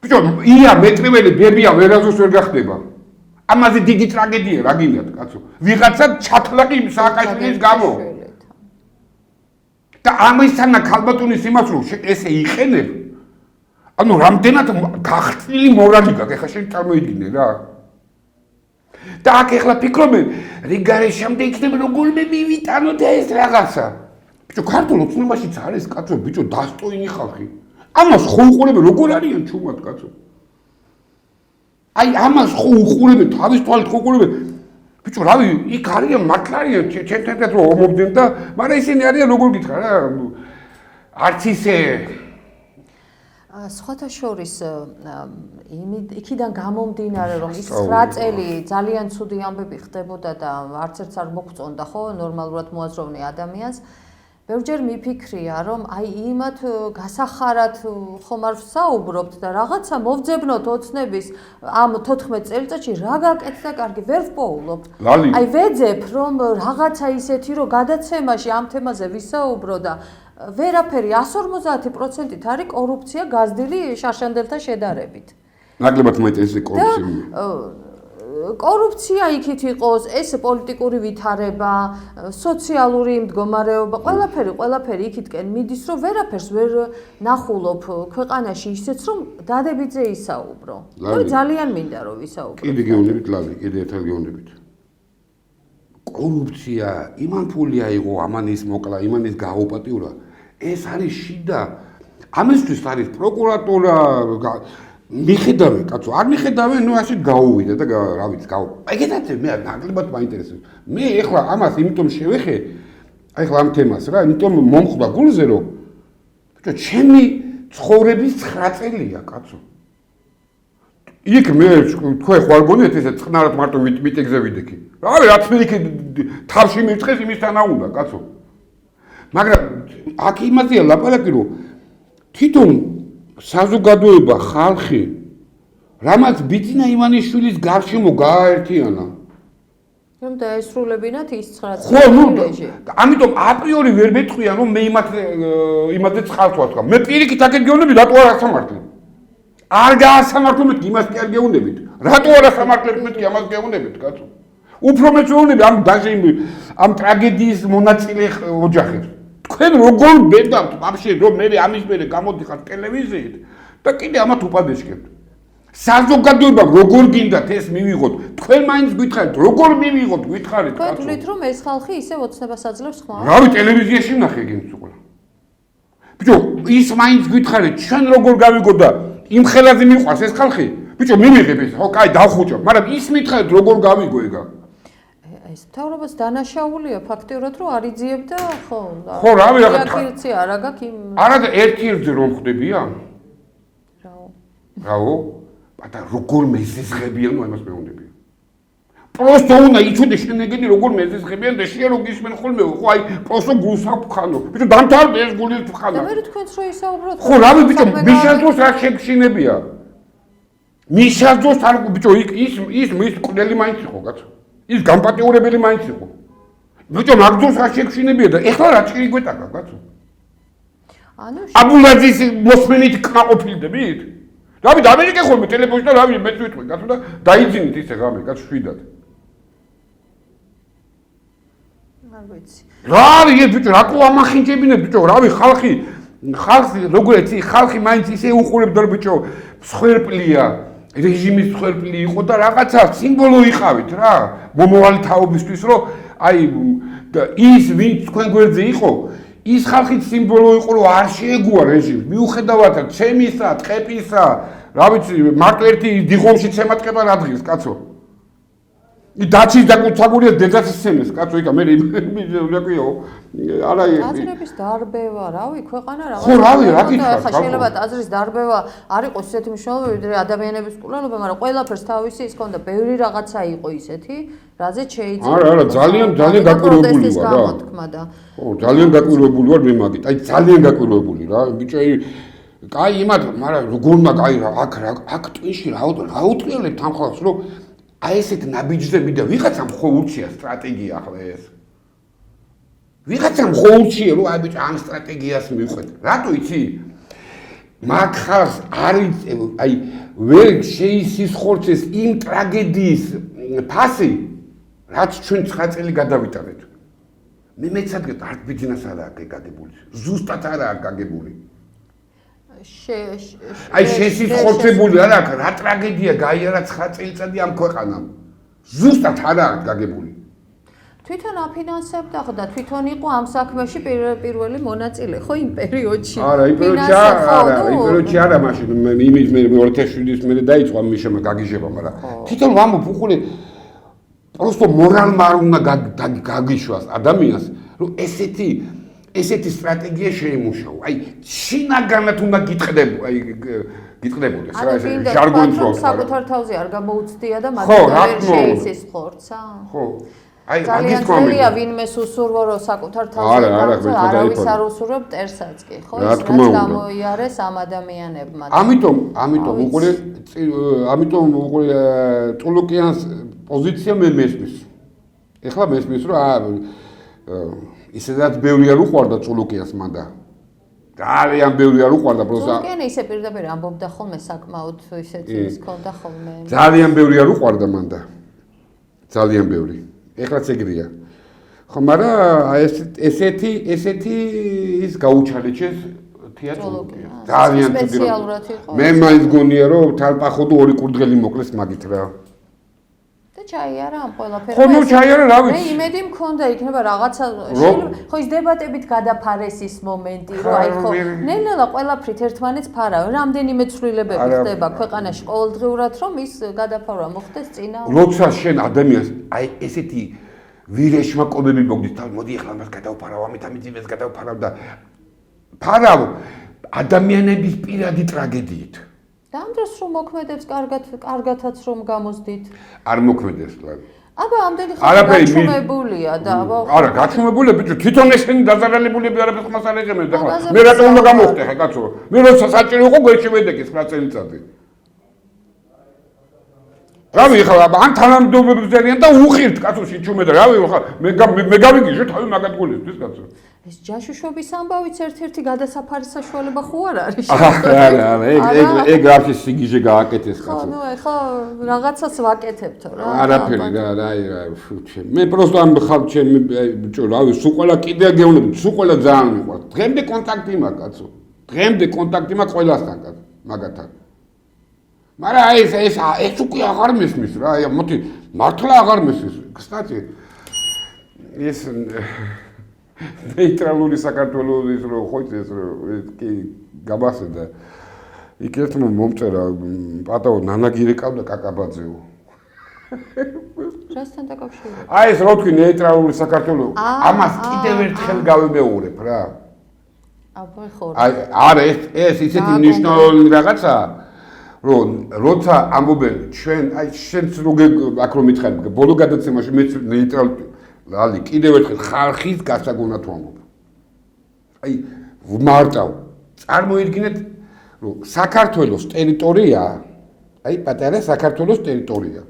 ბიჭო ია მეტრიველი ბებია ვერაზოს ვერ გახდება ამაზე დიდი ტრაგედია რა გინდათ კაცო ვიღაცა ჩათლაკი სააკაშვილის გამო და ამისანა ქალბატონის იმას რომ ესე იყენებ ანუ რამდენად გახსნილი მორალი გაქვს ეხლა შენ წარმოიდგინე რა და აქ ეხლა ფიქრობენ რიგარეშამდე იქნება როგორმე მივიტანოთ ეს რაღაცა ბიჭო ქართულ ოცნებაშიც არის კაცო ბიჭო დასტოინი ხალხი ამას ხო უყურებენ როგორ არიან ჩუმად კაცო აი ამას ხო უყურებენ თავის თვალით ხო უყურებენ ბიჭო რავი იქ არიან მართლა არიან ჩემთანაც რომ ომობდნენ და მაგრამ ისინი არიან როგორ გითხრა რა არც ისე სხვათა შორის იქიდან გამომდინარე რომ ის 9 წელი ძალიან ცუდი ამბები ხდებოდა და არც ერთს არ მოგწონდა ხო ნორმალურად მოაზროვნე ადამიანს ბევრჯერ მიფიქრია რომ აი იმათ გასახარად ხომ არ ვსაუბრობთ და რაღაცა მოვძებნოთ ოცნების ამ 14 წელიწადში რა გაკეთდა კარგი ვერ ვპოულობ აი ვეძებ რომ რაღაცა ისეთი რომ გადაცემაში ამ თემაზე ვისაუბრო და ვერაფერი 150%-ით არის კორუფცია გაზრდილი შარშანდელთან შედარებით. ნაკლებად მეტი კორუფცია. კორუფცია იქით იყოს, ეს პოლიტიკური ვითარება, სოციალური მდგომარეობა, ყველაფერი იქითკენ მიდის, რომ ვერაფერს ვერ ნახულობ ქვეყანაში ისეც, რომ დადებითზე ისაუბრო. ძალიან მინდა რომ ვისაუბრო. კიდე გეუბნებით ლალი, კიდე ერთხელ გეუბნებით. კორუფცია, იმან ფული აიღო, ამან ის მოკლა, იმან ის გააუპატიურა. ეს არის შიდა. ამისთვის არის პროკურატურა, მიხედავე, კაცო, არ მიხედავე, ნუ ასე გაუვიდა და რა ვიცი, ეგეთაც მე ნაკლებად მაინტერესებს. მე ეხლა ამას იმიტომ შევეხე, აი ხლა ამ თემას რა, იმიტომ მომხვდა გულზე, რომ ბიჭო, ჩემი ცხოვრების 9 წელია, კაცო. იქ მე თქვენ ხარ გონიათ ესე წყნარად მარტო მიტინგზე ვიდექი. რავი, რაც მე იქ თავში მივწყეს იმისთან აუნდა, კაცო. მაგრამ აქ იმაზეა ლაპარაკი, რომ თვითონ საზოგადოება, ხალხი, რამაც ბიძინა ივანიშვილის გარშემო გააერთიანა. რომ დაესრულებინათ ის 9 ხო, ნუ, ამიტომ აპრიორი ვერ მეტყვია, რომ მე იმაზე ცხალს ვაწყობ. მე პირიქით აქეთ გეუბნები, რატო არ ასამართლებ? არ გაასამართლო მეთქი, იმას კი არ გეუბნებით. რატო არ ასამართლებ მეთქი, ამას გეუბნებით, კაცო. უფრო მეც ვეუბნები ამ დაჟე ამ ტრაგედიის მონაწილე ოჯახებს. თქვენ როგორ ბედავთ, ვაფშე, რომ მე ამის მერე გამოდიხარ ტელევიზიით და კიდე ამათ უპადეშკებთ. საზოგადოებამ როგორ გინდათ ეს მივიღოთ? თქვენ მაინც გითხარით, როგორ მივიღოთ, გითხარით, კაცო. თქვენ თვლით, რომ ეს ხალხი ისე ოცნებას აძლევს ხმა? რავი, ტელევიზიაში ვნახე გინც უკვე. ბიჭო, ის მაინც გითხარით, ჩვენ როგორ გავიგოთ და იმ ხელაზე მიყვარს ეს ხალხი? ბიჭო, მივიღებ ეს, ხო, კაი, დავხუჭო, მაგრამ ის მითხარით, როგორ გავიგო ეგა? ეს მთავრობას დანაშაულია ფაქტიურად, რომ არ იძიებდა, ხო, და ხო, რავი, რა კირცი არა გაქვს იმ არა და ერთ-ერთზე რომ ხდებია? რაო. რაო? და როგორ მეზეზღებიან, ნუ ამას მეუბნები. პროსტო უნდა იცოდე შენეგენი როგორ მეზეზღებიან და შენ რო გისმენ ხოლმე, ხო, აი, პროსტო გულს აქვს ხანო. ბიჭო, დამთავრდა ეს გულის ხანა. და მე თქვენს რო ისაუბროთ. ხო, რავი, ბიჭო, მიშადოს რა შეგშინებია? მიშადოს არ ბიჭო, ის მის ყდელი მაინც იყო, კაცო. ის გამპატიურებელი მაინც იყო. ბიჭო, მაგდროს რა შეგშინებია და ეხლა რა ჭირი გვეტაკა, კაცო? ანუ აბულაძის მოსმენით კმაყოფილდებით? რავი, დამერიკე ხოლმე ტელეფონში და რავი, მეც ვიტყვი, კაცო და დაიძინით ისე ღამე, კაცო, შვიდად. არ ვიცი. რავი, ბიჭო, რატო ამახინჯებინებ, ბიჭო, რავი, ხალხი როგორ იცი, ხალხი მაინც ისე უყურებდა, ბიჭო, მსხვერპლია. რეჟიმის მსხვერპლი იყო და რაღაცა სიმბოლო იყავით რა მომავალი თაობისთვის რომ აი ის ვინც თქვენ გვერდზე იყო ის ხალხით სიმბოლო იყო რომ არ შეეგუა რეჟიმს მიუხედავად ჩემისა ტყეპისა რა ვიცი მარტო ერთი დიღომში ცემატყება რა დღის კაცო დაჩის დაკუცაგურია დედას სცემეს კაცო იქა მე რეკვიო არა აზრების დარბევა რავი ქვეყანა რაღაც ხო რავი რა გითხრა ხა შეიძლება აზრის დარბევა არ იყოს ისეთი მნიშვნელობები ვიდრე ადამიანების კულელობა მაგრამ ყველაფერს თავისი ის ქონდა ბევრი რაღაცა იყო ისეთი რაზეც შეიძლება არა ძალიან გაკვირვებული ვარ რა ხო ძალიან გაკვირვებული ვარ მე მაგით აი ძალიან გაკვირვებული რა ბიჭო კაი იმათ მაგრამ როგორ უნდა კაი რა აქ ტვინში რა უტრიალებთ ამ ხალხს რომ აი ესეთ ნაბიჯები და ვიღაცამ ხო ურჩია სტრატეგია ახლა ეს. ვიღაცამ ხო ურჩია რომ აი ბიჭო ამ სტრატეგიას მივხვეთ. რატო იცი? მაგ ხალხს არის აი ვერ შეისხორცეს იმ ტრაგედიის ფასი რაც ჩვენ 9 წელი გადავიტანეთ. მე მეცადეთ არ ბიძინას არაა გაგებული. ზუსტად არაა გაგებული. აი შესიხორცებული არა რა ტრაგედია გაიარა 9 წელიწადი ამ ქვეყანამ ზუსტად არაა გაგებული თვითონ აფინანსებდა ხო და თვითონ იყო ამ საქმეში პირველი მონაწილე ხო იმ პერიოდში არა იმ პერიოდში არა მაშინ იმის მე 2007-ის მერე დაიწყო ამ მიშემა გაგიჟება მაგრამ თვითონ ვამბობ უყურე პროსტო მორალმა არ უნდა გაგიშვას ადამიანს რომ ესეთი სტრატეგია შეიმუშავა. აი, შინაგანად უნდა გიტყდებოდეს რა ეს ჟარგონი რო საკუთარ თავზე არ გამოუცდია და მაგალითად შეისხორცა. ხო. აი, მაგის კომენტია ვინმე სუსურვო რო საკუთარ თავზე არავის არ უსურვებ ტერსაც კი, ხო? ის რაც გამოიარეს ამ ადამიანებმა. ამიტომ უყურე ტულუკიანს პოზიცია მე მესმის. ეხლა მესმის რომ ისედაც ბევრი არ უყვარდა წულუკიანს მანდა. ძალიან ბევრი არ უყვარდა პროსა. წულუკიანი ისე პირდაპირ ამბობდა ხოლმე საკმაოდ ისეთი ის ქონდა ხოლმე. ძალიან ბევრი არ უყვარდა მანდა. ძალიან ბევრი. ეხლაც ეგრეა. ხო, მაგრამ ესეთი ის გაუჩალეჩეს თეატრია. ძალიან სპეციალურად იყო. მე მაინც გონია რომ თალპახოდო ორი კურდღელი მოკლეს მაგით რა. და ჩაიარა ამ ყველაფერს. ხო, ნუ ჩაიარა, რა ვიცი. მე იმედი მქონდა იქნება რაღაცა ხო ის დებატებით გადაფარეს ის მომენტი, რომ აი ხო ნელ-ნელა ყველაფრით ერთმანეთს ფარავენ. რამდენიმე ცვლილებები ხდება ქვეყანაში ყოველდღიურად, რომ ის გადაფარვა მოხდეს წინა. როცა შენ ადამიანს აი ესეთი ვირეშმაკობები მოგდის, მოდი ახლა მას გადავფარავ, ამით იმას გადავფარავ და ფარავ ადამიანების პირადი ტრაგედიით. და ამ დროს რომ მოქმედებს კარგათაც რომ გამოსდით. არ მოქმედებს clar. აბა ამდენი ხანი გაჩუმებულია და აბა არა, გაჩუმებულია ბიჭო, თვითონ ესენი დაზარალებულები არაფერს ხმას არ ეღებენ და ხლა. მე რატომ უნდა გამოვხდე ხა კაცო? მე როცა საჭირო იყო გვეშევედეგეს 9 წელიწადი. რავი ხა ან თანამდებობებს ძალიან და უხირთ კაცო შეჩუმე და რავი ხა მე გავიგიჟო თავი მაგათგულისთვის კაცო. ეს ჯაშუშობის ამბავიც ერთ-ერთი გადასაფარის საშუალება ხო არ არის? არა, ეგ რაფის სიგიჟე გააკეთეს კაცო. ხო, ნუ ეხლა რაღაცას ვაკეთებთო რა. არაფერი რა, მე პროსტო ამ ხალხ ჩემი ბიჭო, რავი, სულ ყველა კიდე გეუბნები, სულ ყველა ძალიან მიყვარს. დღემდე კონტაქტი მაქვს კაცო. დღემდე კონტაქტი მაქვს ყველასთან კაცო, მაგათთან. მაგრამ აი ეს უკვე აღარ მესმის რა, აი მოდი მართლა აღარ მესმის. კстати, ეს ნეიტრალური საქართველოს რო ხოიცეს რო კი გამასდა იქ ერთმა მომწერა პატაო ნანაგირი ყავდა კაკაბაძეო რასთან დაკავშირებით? აი ეს რო თქვი ნეიტრალური საქართველოს ამას კიდევ ერთხელ გავიმეორებ რა აბა ხო აი არა ეს ისეთი მნიშვნელოვანი რაღაცა რომ როცა ამბობენ ჩვენ აი შენც როგე აქ რომ მითხარ ბოლო გადაცემაში მე ნეიტრალური ლალი კიდევ ერთხელ ხალხის გასაგონად ვამბობ. აი მარტავ წარმოიდგინეთ რომ საქართველოს ტერიტორია აი პატარა საქართველოს ტერიტორია.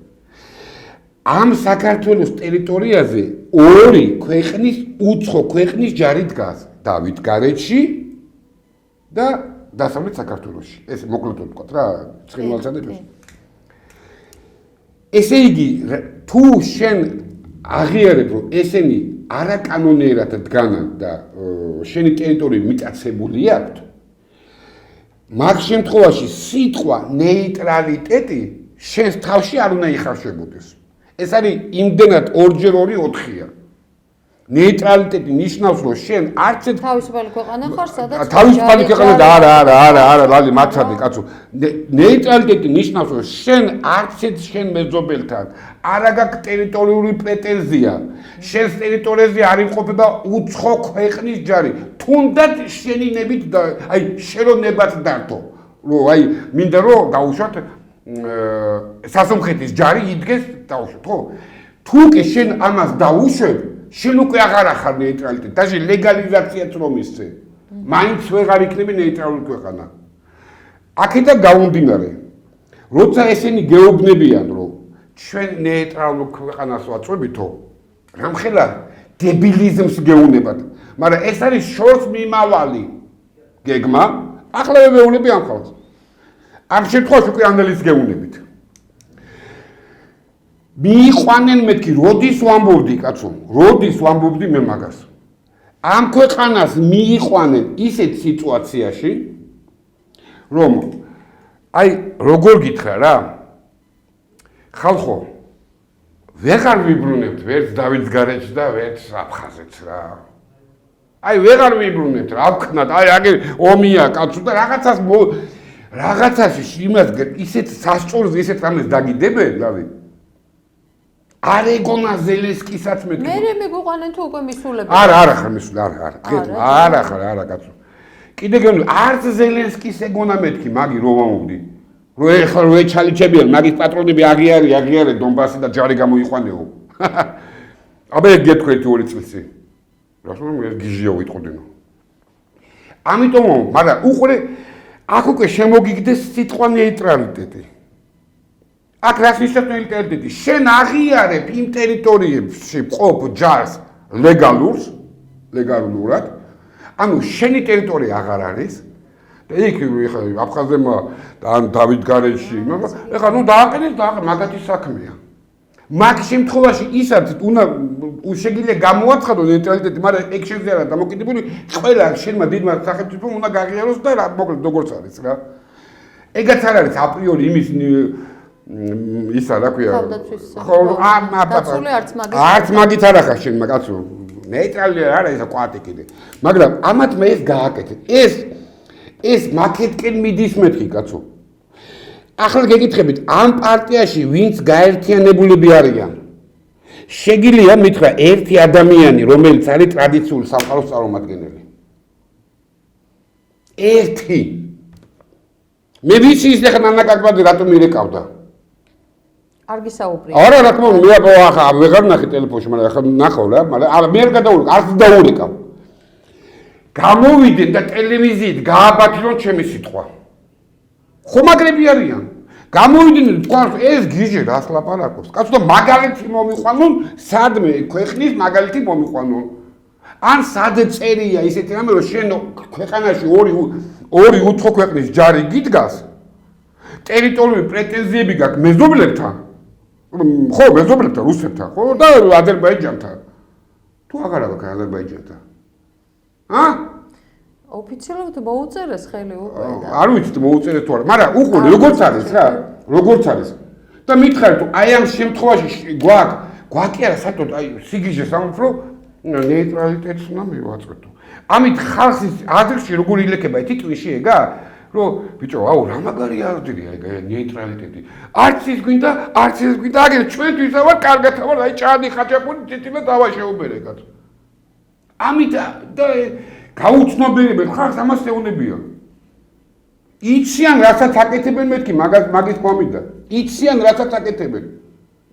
ამ საქართველოს ტერიტორიაზე ორი ქვეყნის უცხო ქვეყნის ჯარი დგას. დავით გარეჯში და დასავლეთ საქართველოში. ეს მოკლედ ვთქვათ რა, ცხინვალსადებს. ესე იგი თუ შენ აღიარებ რომ ესენი არაკანონიერად დგანან და შენი ტერიტორია მიტაცებული აქვს მაგ შემთხვევაში სიტყვა ნეიტრალიტეტი შენს თავში არ უნდა იხარშებოდეს ეს არის იმდენად 2x2 4-ია ნეიტრალიტეტი ნიშნავს რომ შენ არც თავისუფალი ქვეყანა ხარ სადაც თავისუფალი ქვეყანა და არა ლალი მაცადე კაცო ნეიტრალიტეტი ნიშნავს რომ შენ არც შენ მეზობელთან არ აქვს ტერიტორიული პრეტენზია შენს ტერიტორიაზე არ იმყოფება უცხო ქვეყნის ჯარი თუნდაც შენი ნებით აი შეროვნებაც დართო რომ აი მინდა რომ დაუშვათ სასამხეთის ჯარი იდგეს დაუშვათ ხო თუ კი შენ ამას დაუშვებ შენ უკვე აღარ ახარ ნეიტრალიტეტი და ლეგალიზაციაც რომ ისე მაინც ვეღარ იქნები ნეიტრალური ქვეყანა აქედან გამომდინარე როცა ესენი გეუბნებიან რომ ჩვენ ნეიტრალურ ქვეყანას ვაწვევითო რამხელა დებილიზმს გეუნებათ მაგრამ ეს არის შორს მიმავალი გეგმა ახლა ვეუბნები ამ ხალხს ამ შემთხვევაში უკვე ანალიზს გეუნებით მიიყვანენ მეთქი როდის ვამბობდი კაცო როდის ვამბობდი მე მაგას ამ ქვეყანას მიიყვანენ ისეთ სიტუაციაში რომ აი როგორ გითხრა რა ხალხო ვეღარ ვიბრუნებთ ვერც დავით გარეჯს და ვერც აფხაზეთს რა აი ვეღარ ვიბრუნებთ რა ვქნათ აი აგერ ომია კაცო და რაღაცაში იმას ისეთ სასწორს ისეთ რამეს დაგიდებენ დავით არ ეგონა ზელენსკისაც მეთქი მე მიგუყვანენ თუ უკვე მისულები არა ხარ მისული არა კაცო კიდე გემ არც ზელენსკის ეგონა მეთქი მაგი რომ ვამბობდი რო ეხლა რო ეჩალიჩებიან მაგის პატრონები აღიარე დონბასი და ჯარი გამოიყვანეო აბა ეგ გეთქვით 2 წელს რასო მე გიჟიო ვიტყოდინო ამიტომ მაგრამ უყურე აქ უკვე შემოგიგდეს სიტყვა ნეიტრალიტეტი აქ რას ნიშნავს ნეიტრალიტეტი შენ აღიარებ იმ ტერიტორიებში ყოფ ჯარს ლეგალურად ანუ შენი ტერიტორია აღარ არის და იქ ხა აფხაზებმა ან დავით გარეჯში ეხლა ნუ დააყენეს მაგათი საქმეა მაგ შემთხვევაში ისაც უნდა შეგიძლია გამოაცხადო ნეიტრალიტეტი მაგრამ ეგ შეიძლება არა დამოკიდებული ყველა შენმა დიდმა სახელმწიფომ უნდა გაღიაროს და რა მოკლედ როგორც არის რა ეგაც არ არის აპრიორი იმის ისა რა ქვია დაცული არც მაგით არ ახარ შენ მაგაცო ნეიტრალი არა ისა კვატი კიდე მაგრამ ამათ მე ეს გააკეთე ეს მაკეტკენ მიდის მეთქი კაცო ახლა გეკითხებით ამ პარტიაში ვინც გაერთიანებულები არიან შეგიძლია მითხრა ერთი ადამიანი რომელიც არის ტრადიციული სამყაროს წარმომადგენელი ერთი მე ვიცი ის ახლა ნანაკაკბადი რატომ ირეკავდა არ გისაუბრია არა რა თქმა უნდა მე ახლა ვეღარ ნახე ტელეფონში მაგრამ ახლა ნახავ რა მაგრამ მე არ გადავურეკავ არც დაურეკავ გამოვიდნენ და ტელევიზიით გააბათილონ ჩემი სიტყვა ხომაგრები არიან გამოვიდნენ თქვა ეს გიჟე რას ლაპარაკობს კაცო და მაგალითი მომიყვანონ სადმე ქვეყნის მაგალითი მომიყვანონ ან სად წერია ისეთი რამე რომ შენ ქვეყანაში ორი უცხო ქვეყნის ჯარი გიდგას ტერიტორიული პრეტენზიები გაქვს მეზობლებთან ხო მეზობლებთან რუსეთთან ხო და აზერბაიჯანთან თუ აღარა გაქვს აზერბაიჯანთან ოფიციალურად მოუწერეს ხელი უკვე არ ვიცი მოუწერეს თუ არა მაგრამ უყურე როგორც არის რა როგორც არის და მითხარი თუ აი ამ შემთხვევაში გვაქვს არა საერთოდ აი სიგიჟეს ამფრო ნეიტრალიტეტს უნდა მივაწყეთო ამით ხალხის აზრში როგორ ილექება თითქმის ეგა რომ ბიჭო აუ რა მაგარი აზრია ეგ ნეიტრალიტეტი არც ის გვინდა აგერ ჩვენთვის ავარ კარგად ავარ აი ჭადი ხაჭაპური თითქმის დავა შეუბერეკად ამით და გაუცნობიერებენ ხალხს ამას ეუბნებიან იციან რასაც აკეთებენ მეთქი მაგის მომიდა იციან რასაც აკეთებენ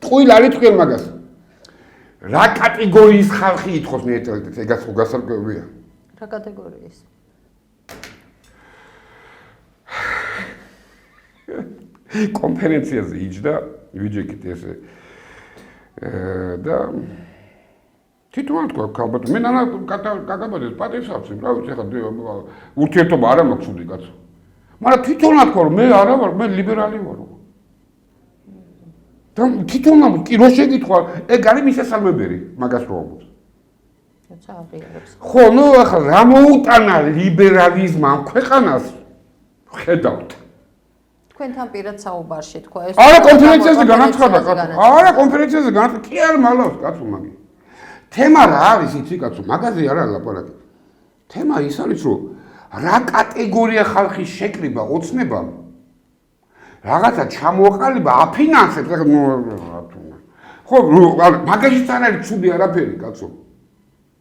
ტყუილ არის თქვენ მაგას რა კატეგორიის ხალხი ითხოვს ნეიტრალიტეტს ეგაც ხო გასარკვევია რა კატეგორიის კონფერენციაზე იჯდა ვიჯექით ესე და თვითონ თქვა ალბათ მე ნანა კაკაბადეს პატივს აქვს რა ვიცი ხა ურთიერთობა არ მაქვს უდი კაცო მაგრამ თვითონ თქვა რომ მე არა ვარ მე ლიბერალი ვარ და თვითონ კი რო შეგითხვა ეგ არის მისასალმებელი მაგას რო ამბობს რაცა აღიარებს ხო ნუ ახლა რა მოუტანა ლიბერალიზმმა ქვეყანას ხედავთ თქვენთან პირად საუბარში თქვა ეს არა კონფერენციაზე განაცხადა კაცო არა კონფერენციაზე განაცხადა კი არ მალავს კაცო მაგი თემა რა არის იცი კაცო მაგაზე არა ლაპარაკი თემა ის არის რომ რა კატეგორია ხალხის შეკრიბა ოცნება რაღაცა ჩამოყალიბა აფინანსებს ხო მაგაშიც არ არის ცუდი არაფერი კაცო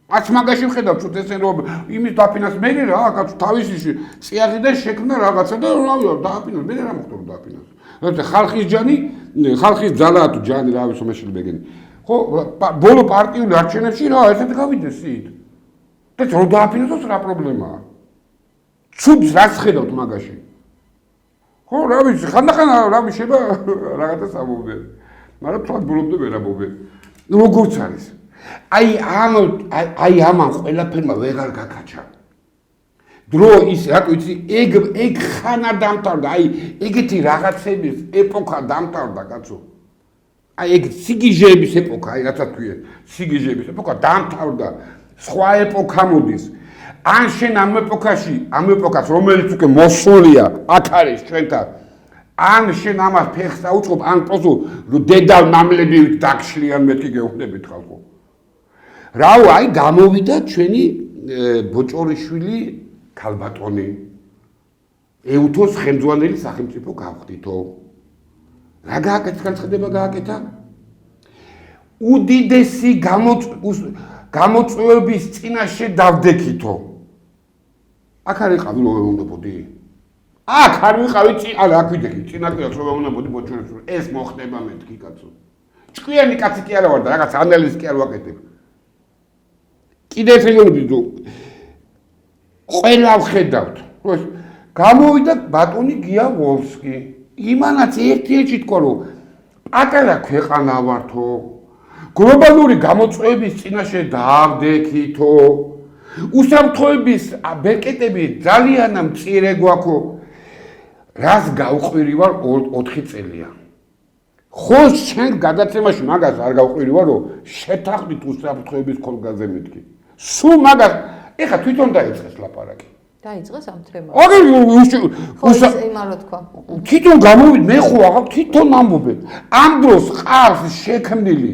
აც მაგაში ვხედავ თუ ესე რომ იმის დაფინანს მე რა კაცო თავისი წიაღიდან შექმნა რაღაცა და რავია დააფინანს მე რა მოხდა დააფინანს რა ხალხის ჯანი ხალხის ძალა თუ ჯანი რა ვიცი მეშელი მეგენი ხო ბოლო პარტიული არჩევნებში რა ერთად გავიდეს სით და რო დააფინანსოს რა პრობლემაა ცუდს რაც ხედავთ მაგაში ხო რა ვიცი ხანდახან რა მიშება რაღაცა სამობდე მაგრამ თქვა ბოლომდე ვერ ამობე როგორც არის აი ამან ყველაფერმა ვეღარ გაკაჩა დრო ის რა ვიცი ეგ ხანა დამთავრდა აი ეგეთი რაღაცების ეპოქა დამთავრდა კაცო აი ეგ სიგიჟეების ეპოქა აი რაცა თქვია სიგიჟეების ეპოქა დამთავრდა სხვა ეპოქა მოდის ან შენ ამ ეპოქას რომელიც უკვე მოსულია აქ არის ჩვენთან ან შენ ამას ფეხს დაუწყობ ან პროსო დედალ მამლებით დაგშლიან მეთქი გეუბნებით ხალხო რაო აი გამოვიდა ჩვენი ბოჭორიშვილი ქალბატონი ეუთოს ხელმძღვანელი სახელმწიფო გავხდითო რა განცხადება გააკეთა უდიდესი გამოწვევების წინაშე დავდექითო აქ არ იყავი რომ უნდობოდი აქ არ ვიყავი არა აქ ვიდექი წინაპირას რომ უნდობოდი ბოჭორიშვილი ეს მოხდება მეთქი კაცო ჭკვიანი კაცი კი არა ვარ და რაღაც ანალიზი კი არ ვაკეთებ კიდე ეს რეგიონები რომ ყველა ვხედავთ გამოვიდა ბატონი გია ვოლსკი იმანაც ერთ-ერთი თქვა რომ პატარა ქვეყანა ვართო გლობალური გამოწვევების წინაშე დაავდექითო უსაფრთხოების ბეკეტები ძალიან მწირე გვაქო რას გავყვირი ვარ 4 წელია ხო შენ გადაცემაში მაგას არ გავყვირი ვარ რომ შეთანხმდით უსაფრთხოების ქოლგაზე მეთქი სულ მაგას ეხა თვითონ დაიწყეს ლაპარაკი დაიწყეს ამ თემას. აგერ იმარო თქვა. თვითონ გამოვიდ მე ხო აღარ თვითონ ამბობენ. ამ დროს ყავს შექმნილი.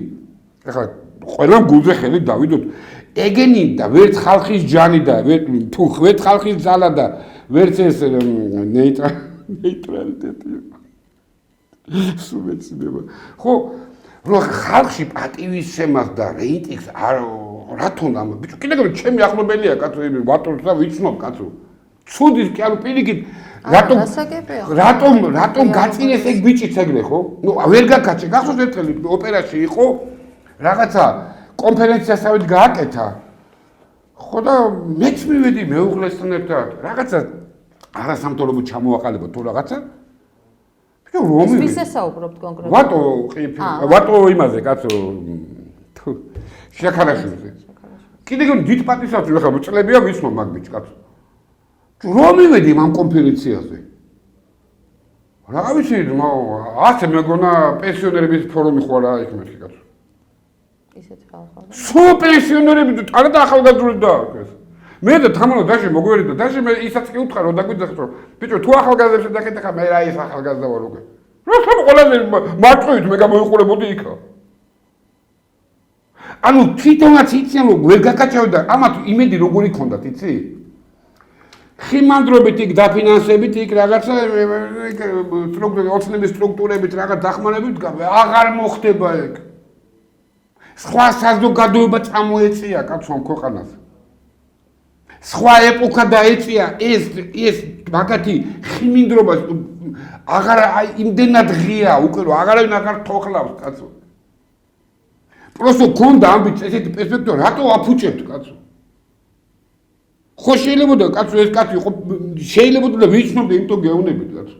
ეხლა ყველა გულზე ხელი დავიდოთ. ეგენი და ვერც ხალხის ჯანი და ვერც ხალხის ძალა და ვერც ეს ნეიტრალიტეტი. სულეცნება. ხო, რო ხალხში პატივისცემას და რეიტინგს არ რათო ამ ბიჭო კიდევ ჩემი ახლობელია კაცო ვატორს და ვიცნობ კაცო. ცუდის კი ანუ პირიქით რატომ გაწინეს ეგ ბიჭიც ეგრე ხო? ნუ ვერ გაკაჩე, გახსოვს ერთხელ ოპერაში იყო რაღაცა კონფერენციასავით გააკეთა. ხო და მეც მივედი მეუღლესთან ერთად. რაღაცა არასამთავრობო ჩამოაყალიბა თუ რაღაცა. ბიჭო რომი ვის ესაუბრობთ კონკრეტულად? ვატო იმაზე კაცო თუ შაქარაშვილზე. კიდევ დიდ პატივსაცემს ახლა მოწლებია ვისმო მაგ ბიჭ კაცო. რომ მივედი ამ კონფერენციაზე. რა ვიცი, ასე მეგონა პენსიონერების ფორუმი ხო არა იქ მეთქი კაცო. ისეთი ხალხი. სულ პენსიონერები არა და ახალგაზრდული დაარქვეს. მე და თამარო დაში მოგვერი და დაში მე ისაც კი უთხრა რომ დაგვიძახს რომ ბიჭო თუ ახალგაზრდებს დაკეთე ხა მე რა ის ახალგაზრდა ვარ უკვე. რა სამ ყველაზე მარტივით მე გამოიყურებოდი იქა. ანუ თვითონაც იციან რომ ვერ გაკაჩავდა ამათ იმედი როგორი ქონდათ იცი? ხიმანდრობით იქ დაფინანსებით იქ რაღაცა ოცნების სტრუქტურებით რაღაც დახმარებით აღარ მოხდება ეგ. სხვა საზოგადოება წამოეწია კაცო ამ ქვეყანას. სხვა ეპოქა დაეწია ეს მაგათი ხიმინდრობა აღარ იმდენად ღია უკვე რომ აღარავინ აღარ თოხლავს კაცო. პროსტო ქონდა ამბიც ესეთი პერსპექტივა რატო აფუჭებთ კაცო? ხო შეიძლება კაცო ეს კაცი ხო შეიძლება და ვიცნობდი იმიტომ გეუნებით კაცო.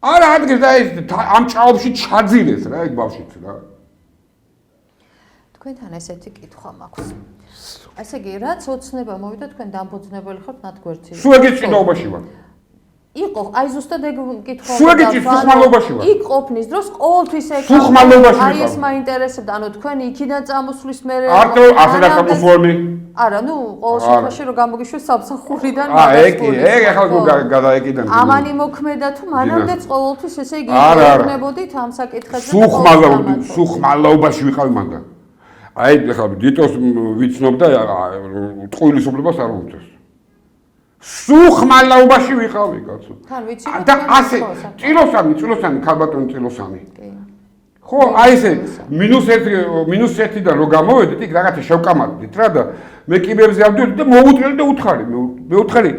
არა ადგეს და ეს ამ ჭაობში ჩაძირეს რა ეგ ბავშვიც რა. თქვენთან ესეთი კითხვა მაქვს. ასე იგი, რაც ოცნება მოვიდა თქვენ დამფუძნებელი ხართ მათ გვერდში. სულ ეგეც ჭიდაობაში ვარ. იყო, აი ზუსტად ეგ კითხვა. სულ ეგეც სუხმალობაში ვარ. იქ ყოფნის დროს ყოველთვის ეგ სუხმალობაში აი ეს მაინტერესებდა, ანუ თქვენ იქიდან წამოსვლის მერე არტო ასე დაწამოსვოლმი. არა, ნუ ყოველ შემთხვევაში რომ გამოგიშვეს სამსახურიდან ეგ ახლა გადაეკიდან. ამანი მოქმედა თუ მანამდეც ყოველთვის ესე იგი იყვნებოდით ამ საკითხებზე. სუხმალობაში ვიყავი მანდა. აი ახლა დიტოს ვიცნობ და ტყუილისობლებას არ მომწევს. სუხმალობაში ვიყავი კაცო. თან ვიცი და ასე წილოსანი ქალბატონი წილოსანი. ხო, აი ესე -1-დან რო გამოვედით, იქ რაღაცა შევკამათდით რა და მე კიბებზე ავდივდი და მოუტრელი და უთხარი. მე უთხარი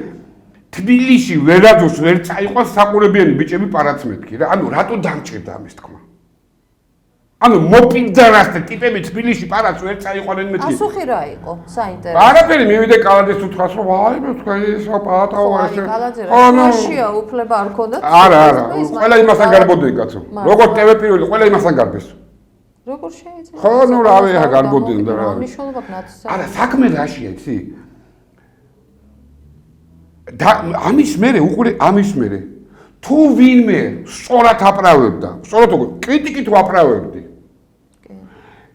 თბილისში ვერაძოს ვერ წაიყვანს საყურებიანი ბიჭები პარაცმეთქი რა. ანუ რატო დამჭირდა ამის თქმა? ანუ მოპინდა რასტე ტიპები თბილისში პარაც ვერ წაიყვანენ მეთქი. ასუხი რა იყო? საინტერესო. არაფერი მივიდე კალაძეს უთხრას რომ აი მე თქვენ ისო პატაო ასე. კალაძეა უფლება არ ქონდათ? არა, ყველა იმასთან გარბოდნენ კაცო. როგორც TV პირველი ყველა იმასთან გარბეს. როგორ შეიძლება? ხო, ნუ რავი ახლა გარბოდნენ და რა. მნიშვნელობა ნაცსა. არა, საქმე რაშია, იცი? და ამის მერე უყურე ამის მერე. თუ ვინმე სწორად აპრავებდა, სწორად კრიტიკით ვაპრავებდი.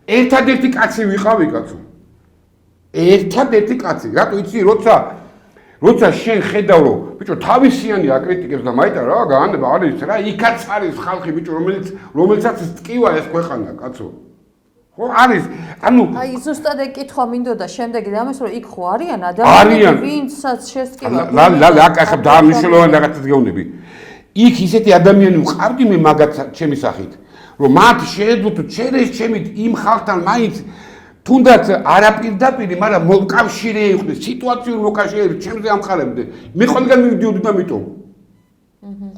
ერთადერთი კაცი ვიყავი კაცო. ერთადერთი კაცი. რატო იცი, როცა შენ ხედავ რომ ბიჭო თავისიანი აკრიტიკებს და მაიტა რა გაანება არის რა იქაც არის ხალხი ბიჭო რომელიცაც წკივა ეს ქვეყანა კაცო. ხო არის ანუ აი ზუსტად ეგ კითხვა მინდოდა შემდეგი და ამას რომ იქ ხო არიან ადამიანები ვინცაც შესწკივა. ლალე აკ ახლა დაამნიშნულოვანი რაღაცას გეუბნები. იქ ისეთი ადამიანი ვყავდი მე მაგათ ჩემი სახით. რომ მათ შეეძლოთ ჩემი იმ ხალხთან მაინც თუნდაც არაპირდაპირი, მაგრამ მოკავშირე იყვნენ, სიტუაციურ მოკავშირეებს ჩემზე ამხარებდნენ. მე ყველგან მივდიოდი და მიტომ.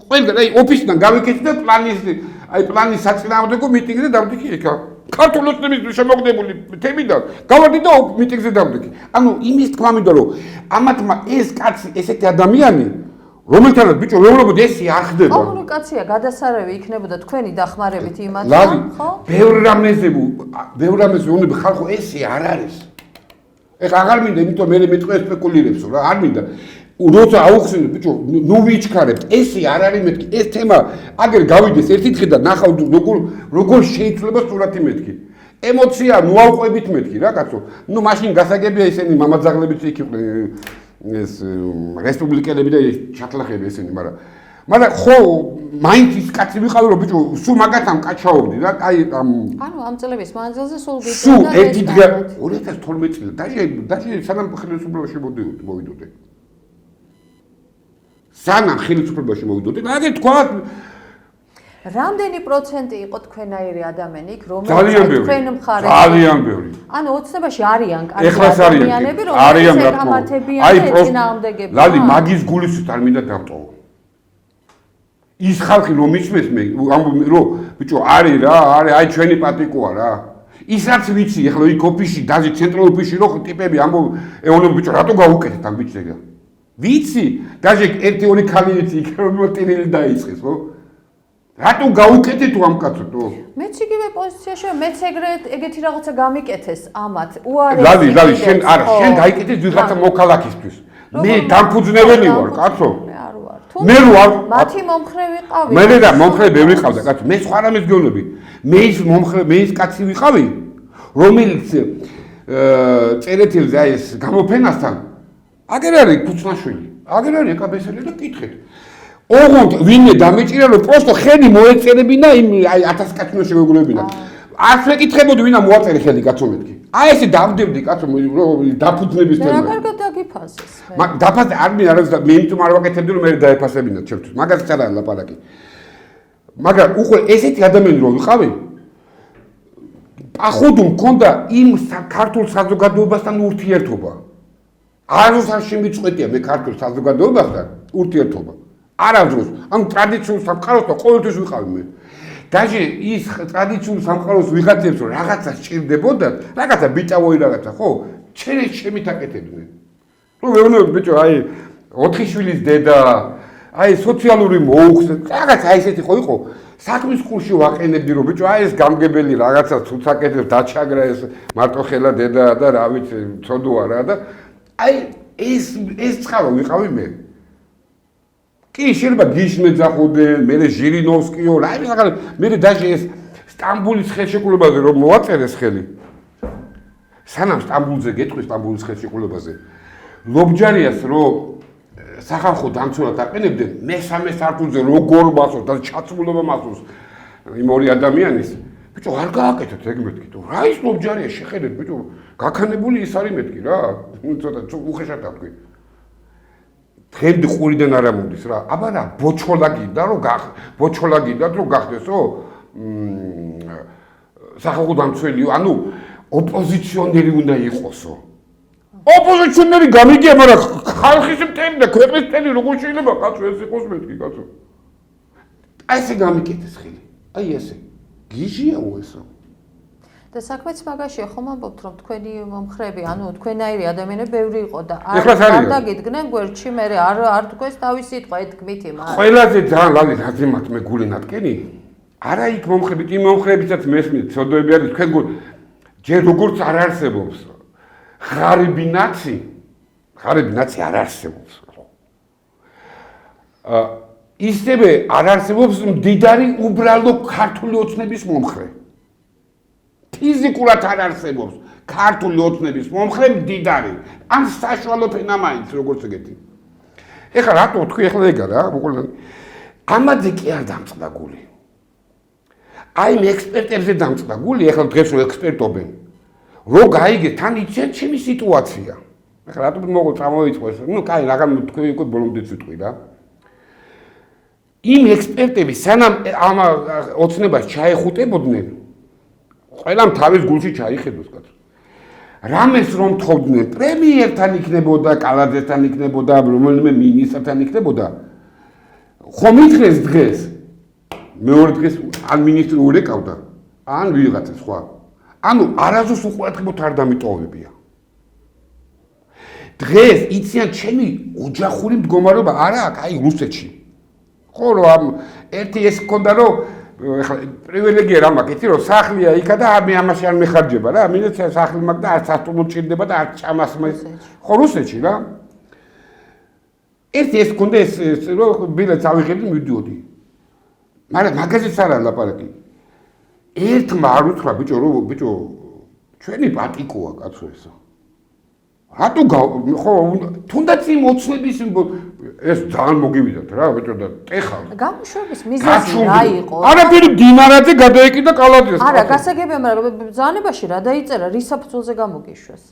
ყველგან აი ოფისიდან გავიქეცი და პლანის საწინააღმდეგო მიტინგზე დავდიქი იქა. ქართული ოცნების შემოქმედებული თემიდან გავარდი და მიტინგზე დავდიქი. ანუ იმის თქმა მინდა რომ ამათმა ეს კაცი ესეთი ადამიანი რომელთანაც ბიჭო მეუბნებოდი ესე არ ხდება. კომუნიკაცია გადასარევი იქნებოდა თქვენი დახმარებით იმათთან, ხო? ბევრ რამეზე უნები ხალხო ესე არ არის. ეხლა აღარ მინდა, იმიტომ მე მეტყვი სპეკულირებს რა, არ მინდა. როცა აუხსენებ ბიჭო, ნუ ვიჩქარებთ, ესე არ არის მეთქი. ეს თემა აგერ გავიდეს ერთი დღე და ნახავ როგორ შეიძლება სურათი მეთქი. ემოცია ნუ ავყვებით მეთქი რა კაცო. ნუ მაშინ გასაგებია ისინი მამაძაღლებიც იქ იყვნენ. ეს რესპუბლიკელები და ჩათლახები ესენი, მაგრამ ხო მაინც ის კაცი ვიყავი რომ ბიჭო სულ მაგათამ კაჩაობდი რა აი ანუ ამ წლების მანძილზე სულ სულ ერთი დღე 2012 წელი დაჟე სანამ ხელისუფლებაში მოვიდოდი სანამ ხელისუფლებაში მოვიდოდი მაგე თქვა რამდენი პროცენტი იყო თქვენაირი ადამიანი იქ რომელიც თქვენ მხარეს ძალიან ბევრი ანუ ოცნებაში არიან ადამიანები არიან რა თქმა უნდა ეწინააღმდეგები ლალი მაგის გულისთვის არ მინდა დავტოვო ის ხალხი რომ მისმენს მე რომ ბიჭო არის რა არის აი ჩვენი პატიკოა რა ისაც ვიცი ეხლა იქ ოფისში დაზი ცენტრალურ ოფისში რო ტიპები ეონებ ბიჭო რატო გავუკეთეთ ამ ბიჭზე ვიცი დაზი ერთი ორი ხალი ვიცი იქ რომ მოტირილი დაიწყეს ხო რატო გავუკეთეთ ამ კაცო მეც იგივე პოზიციაშია მეც ეგეთი რაღაცა გამიკეთეს ამათ უარი ლალი შენ არა შენ დაიკეთეს ვიღაცა მოქალაქისთვის მე დამფუძნებელი ვარ კაცო მე ვარ მათი მომხრე ვიყავი მე და მომხრე ბევრი ყავდა კაცო მე სხვა რამეს გეუბნები მე ის მომხრე მე ის კაცი ვიყავი რომელიც წერეთილზე აი ეს გამოფენასთან აგერ არის ქუცნაშვილი აგერ არის ეკაბესელი და კითხეთ ოღონდ ვინმე დამეჭირა რომ პროსტო ხელი მოეწერებინა იმ აი 1000 კაცნო შეგეგულებინა არც მეკითხებოდი ვინა მოაწერე ხელი კაცო მეთქი აი ესე დავდებდი კაცო დაფუძნების თემა რა კარგად დაგიფასეს მაგ დაფასე არ მინდა რა მე იმიტომ არ ვაკეთებდი რომ მე დაეფასებინა ჩემთვის მაგას არა ლაპარაკი მაგრამ უკვე ესეთი ადამიანი რო ვიყავი პახუდუ მქონდა იმ ქართულ საზოგადოებასთან ურთიერთობა არასდროს არ შემიწყვეტია მე ქართულ საზოგადოებასთან ურთიერთობა არასდროს ამ ტრადიციულ სამყაროსთან ყოველთვის ვიყავი მე დაჟე ის ტრადიციულ სამყაროს ვიღაცებს რომ რაღაცა სჭირდებოდა რაღაცა ბიჭავოი რაღაცა ხო ჩემი თაკეთებდნენ რომ ვეუბნები ბიჭო აი 4 შვილის დედა აი სოციალური მოუხსე რაღაც აი ესეთი ხო იყო საქმის კურსში ვაყენებდი რომ ბიჭო აი ეს გამგებელი რაღაცა თუცაკეთებს დაჩაგრა ეს მარტოხელა დედა და რა ვიცი ცოდოა რა და აი ეს წყარო ვიყავი მე კი შეიძლება გიშმე ძახოდნენ მე ჟირინოვსკიო რა იმის მე დაჟე ეს სტამბულის ხელშეკრულებაზე რომ მოაწერეს ხელი სანამ სტამბულზე გეტყვი სტამბულის ხელშეკრულებაზე ლობჯარიას რომ სახალხო დამცველად აყენებდნენ მესამე სართულზე როგორ მასოს და ჩაცმულობა მასოს იმ ორი ადამიანის ბიჭო არ გააკეთეთ ეგ მეთქი თუ რა ის ლობჯარია შეხედეთ ბიჭო გაქანებული ის არის მეთქი რა ცოტა უხეშად თქვი დღემდე ყურიდან არ ამოდის რა აბა რა ბოჩოლა გინდა რომ გახდესო სახალხო დამცველიო ანუ ოპოზიციონერი უნდა იყოსო ოპოზიციონერი გამიგია მაგრამ ხალხის მთელი და ქვეყნის მთელი როგორ შეიძლება კაცო ეს იყოს მეთქი კაცო აი ესე გამიკეთეს ხელი აი ესე გიჟია უესო და საქმეც მაგაშია ხომ ამბობთ რომ თქვენი მომხრები ანუ თქვენაირი ადამიანები ბევრი იყო და არ დაგიდგნენ გვერდში მე არ თქვენს თავის სიტყვა ეთქმითი მაგრამ ყველაზე ძალიან ლალი რაზემად მე გული ნატკენი არა იქ მომხრებით იმ მომხრებიცაც მესმით ცოდოები არის თქვენ გულ ჯერ როგორც არ არსებობს ღარიბი ნაცი არ არსებობს ისევე არ არსებობს მდიდარი უბრალო ქართული ოცნების მომხრე ფიზიკურად არ არსებობს ქართული ოცნების მომხრე მდიდარი ან საშუალო ფენა მაინც როგორც ეგეთი ეხლა რატო თქვი ეხლა ეგა რა ამაზე კი არ დამწყდა გული აი მე ექსპერტებზე დამწყდა გული ეხლა დღეს რო ექსპერტობენ რო გაიგე თან იცით ჩემი სიტუაცია ეხლა რატო მოგო წამოიწყო ეს ნუ კაი რაღაც თქვი უკვე ბოლომდე ვიტყვი რა იმ ექსპერტები სანამ ამ ოცნებას ჩაეხუტებოდნენ ყველამ თავის გულში ჩაიხედოს კაცო რამეს რომ თხოვდნენ პრემიერთან იქნებოდა კალაძესთან იქნებოდა რომელიმე მინისტრთან იქნებოდა ხომ ითხრეს დღეს მეორე დღეს ან მინისტრი ურეკავდა ან ვიღაცა სხვა ანუ არასდროს უყურადღებოდ არ დამიტოვებია დღეს იციან ჩემი ოჯახური მდგომარეობა არა აი რუსეთში ხო რომ ერთი ეს მქონდა რომ ეხლა პრივილეგია რა მაქვს იცი რომ სახლია იქა და მე ამაში არ მეხარჯება რა მინდა სახლი მაქვს და არც სასტუმრო ჭირდება და არც ჭამას ხო რუსეთში რა ერთი ეს მქონდა ეს რომ ბილეთს ავიღებდი მივდიოდი მაგრამ მაგაზეც არა ლაპარაკი ერთმა არ უთხრა ბიჭო რომ ბიჭო ჩვენი პატიკოა კაცო ესა რატო ხო თუნდაც იმ ოცნების ეს ძალიან მოგივიდათ რა ბიჭო და ტეხა გამოშვების მიზეზი რა იყო? არაფერი დინარაძე გადაეკიდა კალათეს. არა, გასაგებია, მაგრამ ბრძანებაში რა დაიწერა, რის საფუძველზე გამოგიშვეს?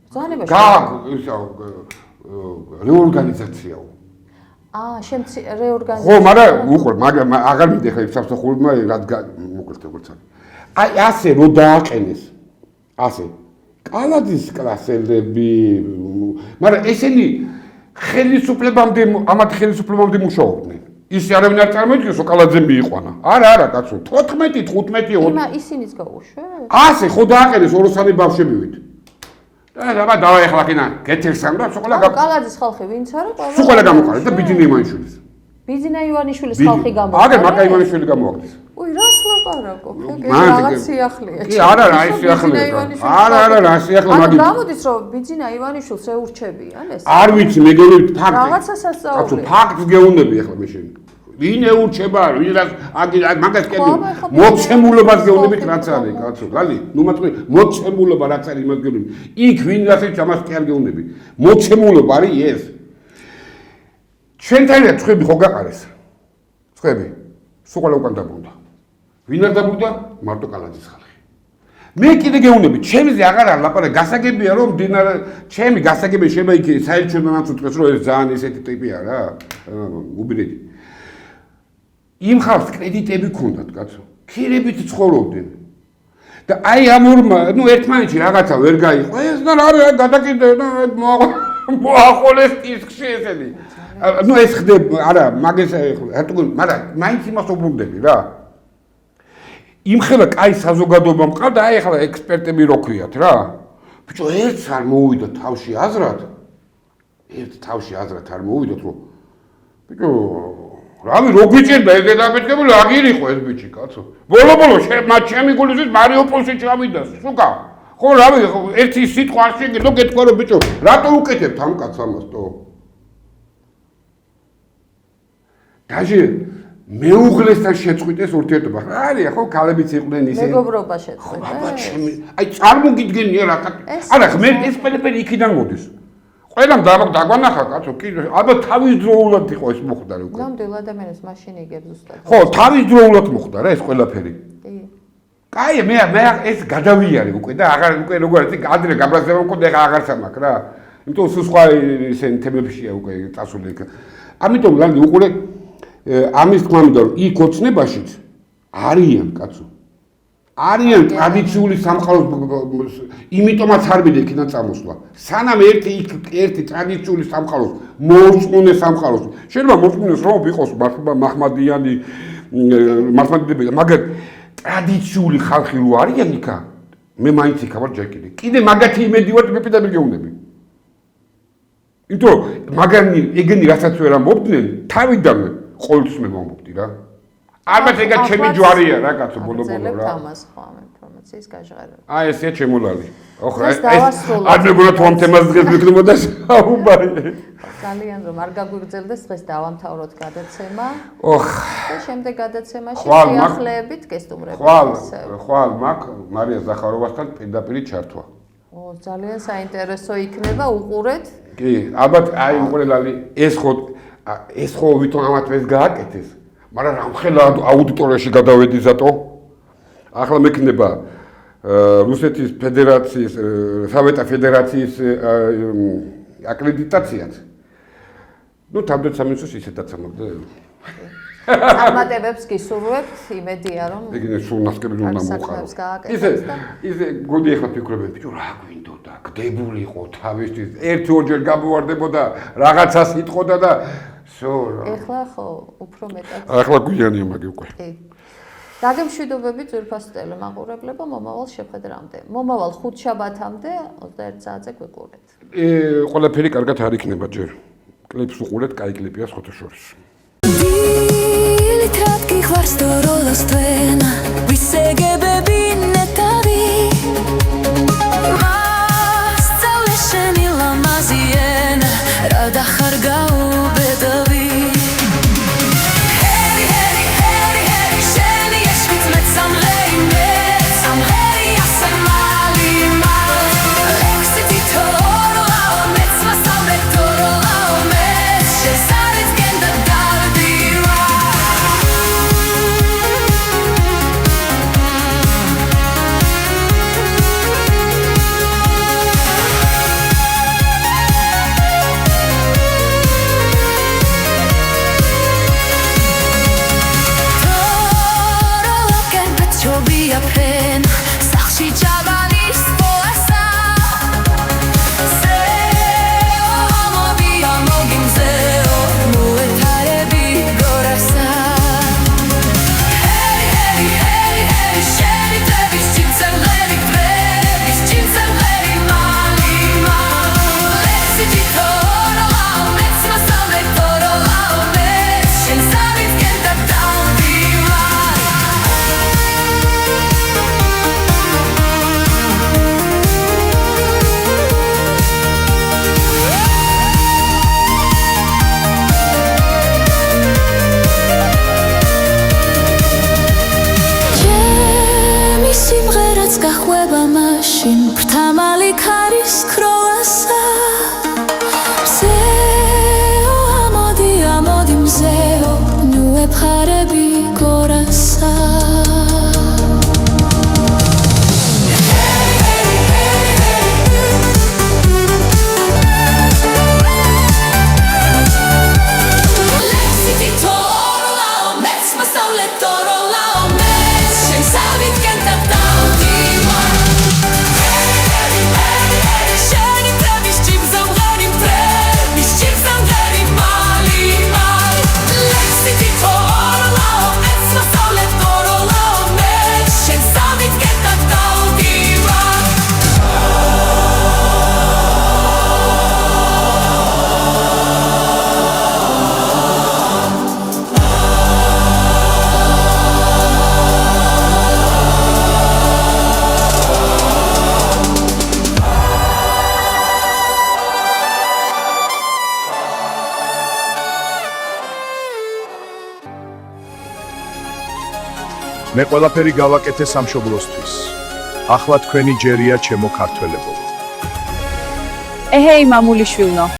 ბრძანებაში. რეორგანიზაციაო. რეორგანიზაცია. ხო, მაგრამ აღარ მინდა ხა სამსახურმა რადგან მოკლედ როგორც არის. აი ასე რო დააყენეს. ასე. კალათის კლასელები, მაგრამ ესენი ხელისუფლებამდე ამათ ხელისუფლებამდე მუშაობდნენ. ის არავინ არ წარმოიდგენს, რომ კალათზე მიიყვანა. არა, კაცო, 14, 15 ისინიც გაუშვეს? ასე ხო დააყენეს ოროსანი ბავშვებივით. და დააეხლა გეთერსამ და სულ კალათის ხალხი ვინც არა, სულ გამოყარეს და ბიძინა ივანიშვილის. ბიძინა ივანიშვილის ხალხი გამოყარეს. აგერ მაკა ივანიშვილი გამოაქვს. უი, რას ლაპარაკო? რაღაც სიახლეა. კი, არა, რა სიახლეა. არა, რა სიახლე მაგით. გამოდის რომ ბიძინა ივანიშვილს ეურჩებიან ეს? არ ვიცი, მე გეუბნები ფაქტი. რაღაცა სასწაული. კაცო, ფაქტს გეუბნები ახლა მე შენ. ვინ ეურჩება, ვინ მაგას კეთდი. მოცემულობას გეუბნებით რაც არის, კაცო. გალი, ნუ მათქვი, მოცემულობა რაც არის იმას გეუბნები. იქ ვინ რასაც ამას კი არ გეუბნები. მოცემულობა არის ეს. ჩვენთან ერთად ცხები ხო გაყარეს? ცხები. სულ ყველა უკან დაბრუნდა. ვინ არ დაბრუნდა? მარტო კალათის ხალხი. მე კიდე გეუბნები, ჩემზე აღარ არ ლაპარაკ, გასაგებია რომ ჩემი გასაგები შეიძლება იქ საერთაშორისო უთხრეს რომ ეს ძალიან ესეთი ტიპია რა. უბირეთი. იმ ხალხს კრედიტები ქონდათ, კაცო. ქირებით ცხოვრობდნენ. და აი ამ ორმა, ერთმანეთში რაღაცა ვერ გაიყო. ეს და რა გადაკიდე და მოახოლეს ტისკში ესენი. ეს ხდება, არა, მაგას მაგრამ მაინც იმას უბრუნდები რა. იმხელა კაი საზოგადოება მყავდა, აი ახლა ექსპერტები რო ქვიათ რა. ბიჭო, ერთს არ მოვიდა თავში აზრად. არ მოვიდოთ რომ ბიჭო, რავი, რო გვიჭირდა ეს დედამიწები, აგირიყო ეს ბიჭი, კაცო. ბოლო ჩემი გულისთვის მარიუპოლში ჩავიდა, სუკა. ხო, რავი, ერთი სიტყვა არ შეგიძლია გეთქვა რომ ბიჭო, რატო უკეთებთ ამ კაცს ამას თო? დაჟე მეუღლესთან შეწყვიტეს ურთიერთობა. არის ხო, ქალებიც იყვნენ ისე. მეგობრობა შეწყვიტეს. აბა ჩემი, აი წარმოგიდგენია რა. არა, მე ეს ყველაფერი იქიდან მოდის. ყველამ დაგვანახა კაცო, კი, აბა თავისდროულად იყო ეს მოხდა რა უკვე. ნამდვილ ადამიანს მაშინ იგებს ზუსტად. ხო, თავისდროულად მოხდა რა ეს ყველაფერი. კი. კაი, მე ეს გადავიარე უკვე და აღარ უკვე როგორ არის, ადრე გაბრაზება მქონდა, ეხა აღარ სამაქ რა. იმიტომ სულ სხვა ისენ თემებშია უკვე წასული იქ. ამიტომ ლანდი უყურე ამის თქმა მინდა რომ იქ ოცნებაშიც არიან კაცო. არიან ტრადიციული სამყაროს, იმიტომაც არ მინდა იქიდან წამოსვლა. სანამ ერთი ტრადიციული სამყაროს მოუწმუნე სამყაროს. შეიძლება მოწმუნეს რომ იყოს მაჰმადიანი, მაგრამ ტრადიციული ხალხი რო არიან იქა, მე მაინც იქ ვარ ჯერ კიდე მაგათი იმედი ვარ მე პირდაპირ გეუბნები. იმიტომ მაგანი ეგენი რასაც ვერ ამბობდნენ, თავიდანვე ყოველთვის მე ვამბობდი რა. ალბათ ეგა ჩემი ჯვარია რა კაცო ბოლო-ბოლო რა. ამას ხო ამ ინფორმაციის გაჟღერება. აი ესეა ჩემოლალი. ოხ ეს არ მეგონა თუ ამ თემას დღეს ვიქნებოდა საუბარი. ძალიან რომ არ გაგვიგრძელდეს დღეს დავამთავროთ გადაცემა. ოხ. და შემდეგ გადაცემაში სიახლეებით გესტუმრებთ. ხვალ მაგ მარია ზახაროვასთან პირდაპირ ჩართვა. ძალიან საინტერესო იქნება, უყურეთ. კი, ალბათ აი უყურე ლალი ეს ხო ვითომ ამათ ეს გააკეთეს. მაგრამ რამხელა აუდიტორიაში გადავედი ზატო. ახლა მექნება რუსეთის ფედერაციის, სოვეტთა ფედერაციის აკრედიტაციაც. თავდაც სამინისტროს ისედაც ამბობდა. წარმატებებს გისურვებთ, იმედია რომ ეგინე სულ ნასკები უნდა მოყარო. ისე გოდი ახლა ფიქრობენ, ბიჭო, რა გვინდოდა, გდებულიყო თავისთვის, ერთი-ორჯერ გამოვარდებოდა, რაღაცას იტყოდა და ეხლა ხო, უფრო მეტად. ახლა გვიანია მაგი უკვე. კი. დაგემშვიდობები ძვირფას ტელემაყურებლებო, მომავალ შეხვედრამდე. მომავალ ხუთშაბათამდე 21 საათზე გვიყურეთ. ყველაფერი კარგად არ იქნება ჯერ. კლიპს უყურეთ, კაი კლიპია სხვათა შორის. Დილით გიხვარს დოროლოს თვენა, ვისეგებები ნეტავი. მასწავლე შენი ლამაზი ენა, რა დახარ გაუბედავი. Some lady, some lady, I said, Mali, Mali. მე ყველაფერი გავაკეთე სამშობლოსთვის. ახლა თქვენი ჯერია ჩემო ქართველებო. ეჰეი მამულიშვილო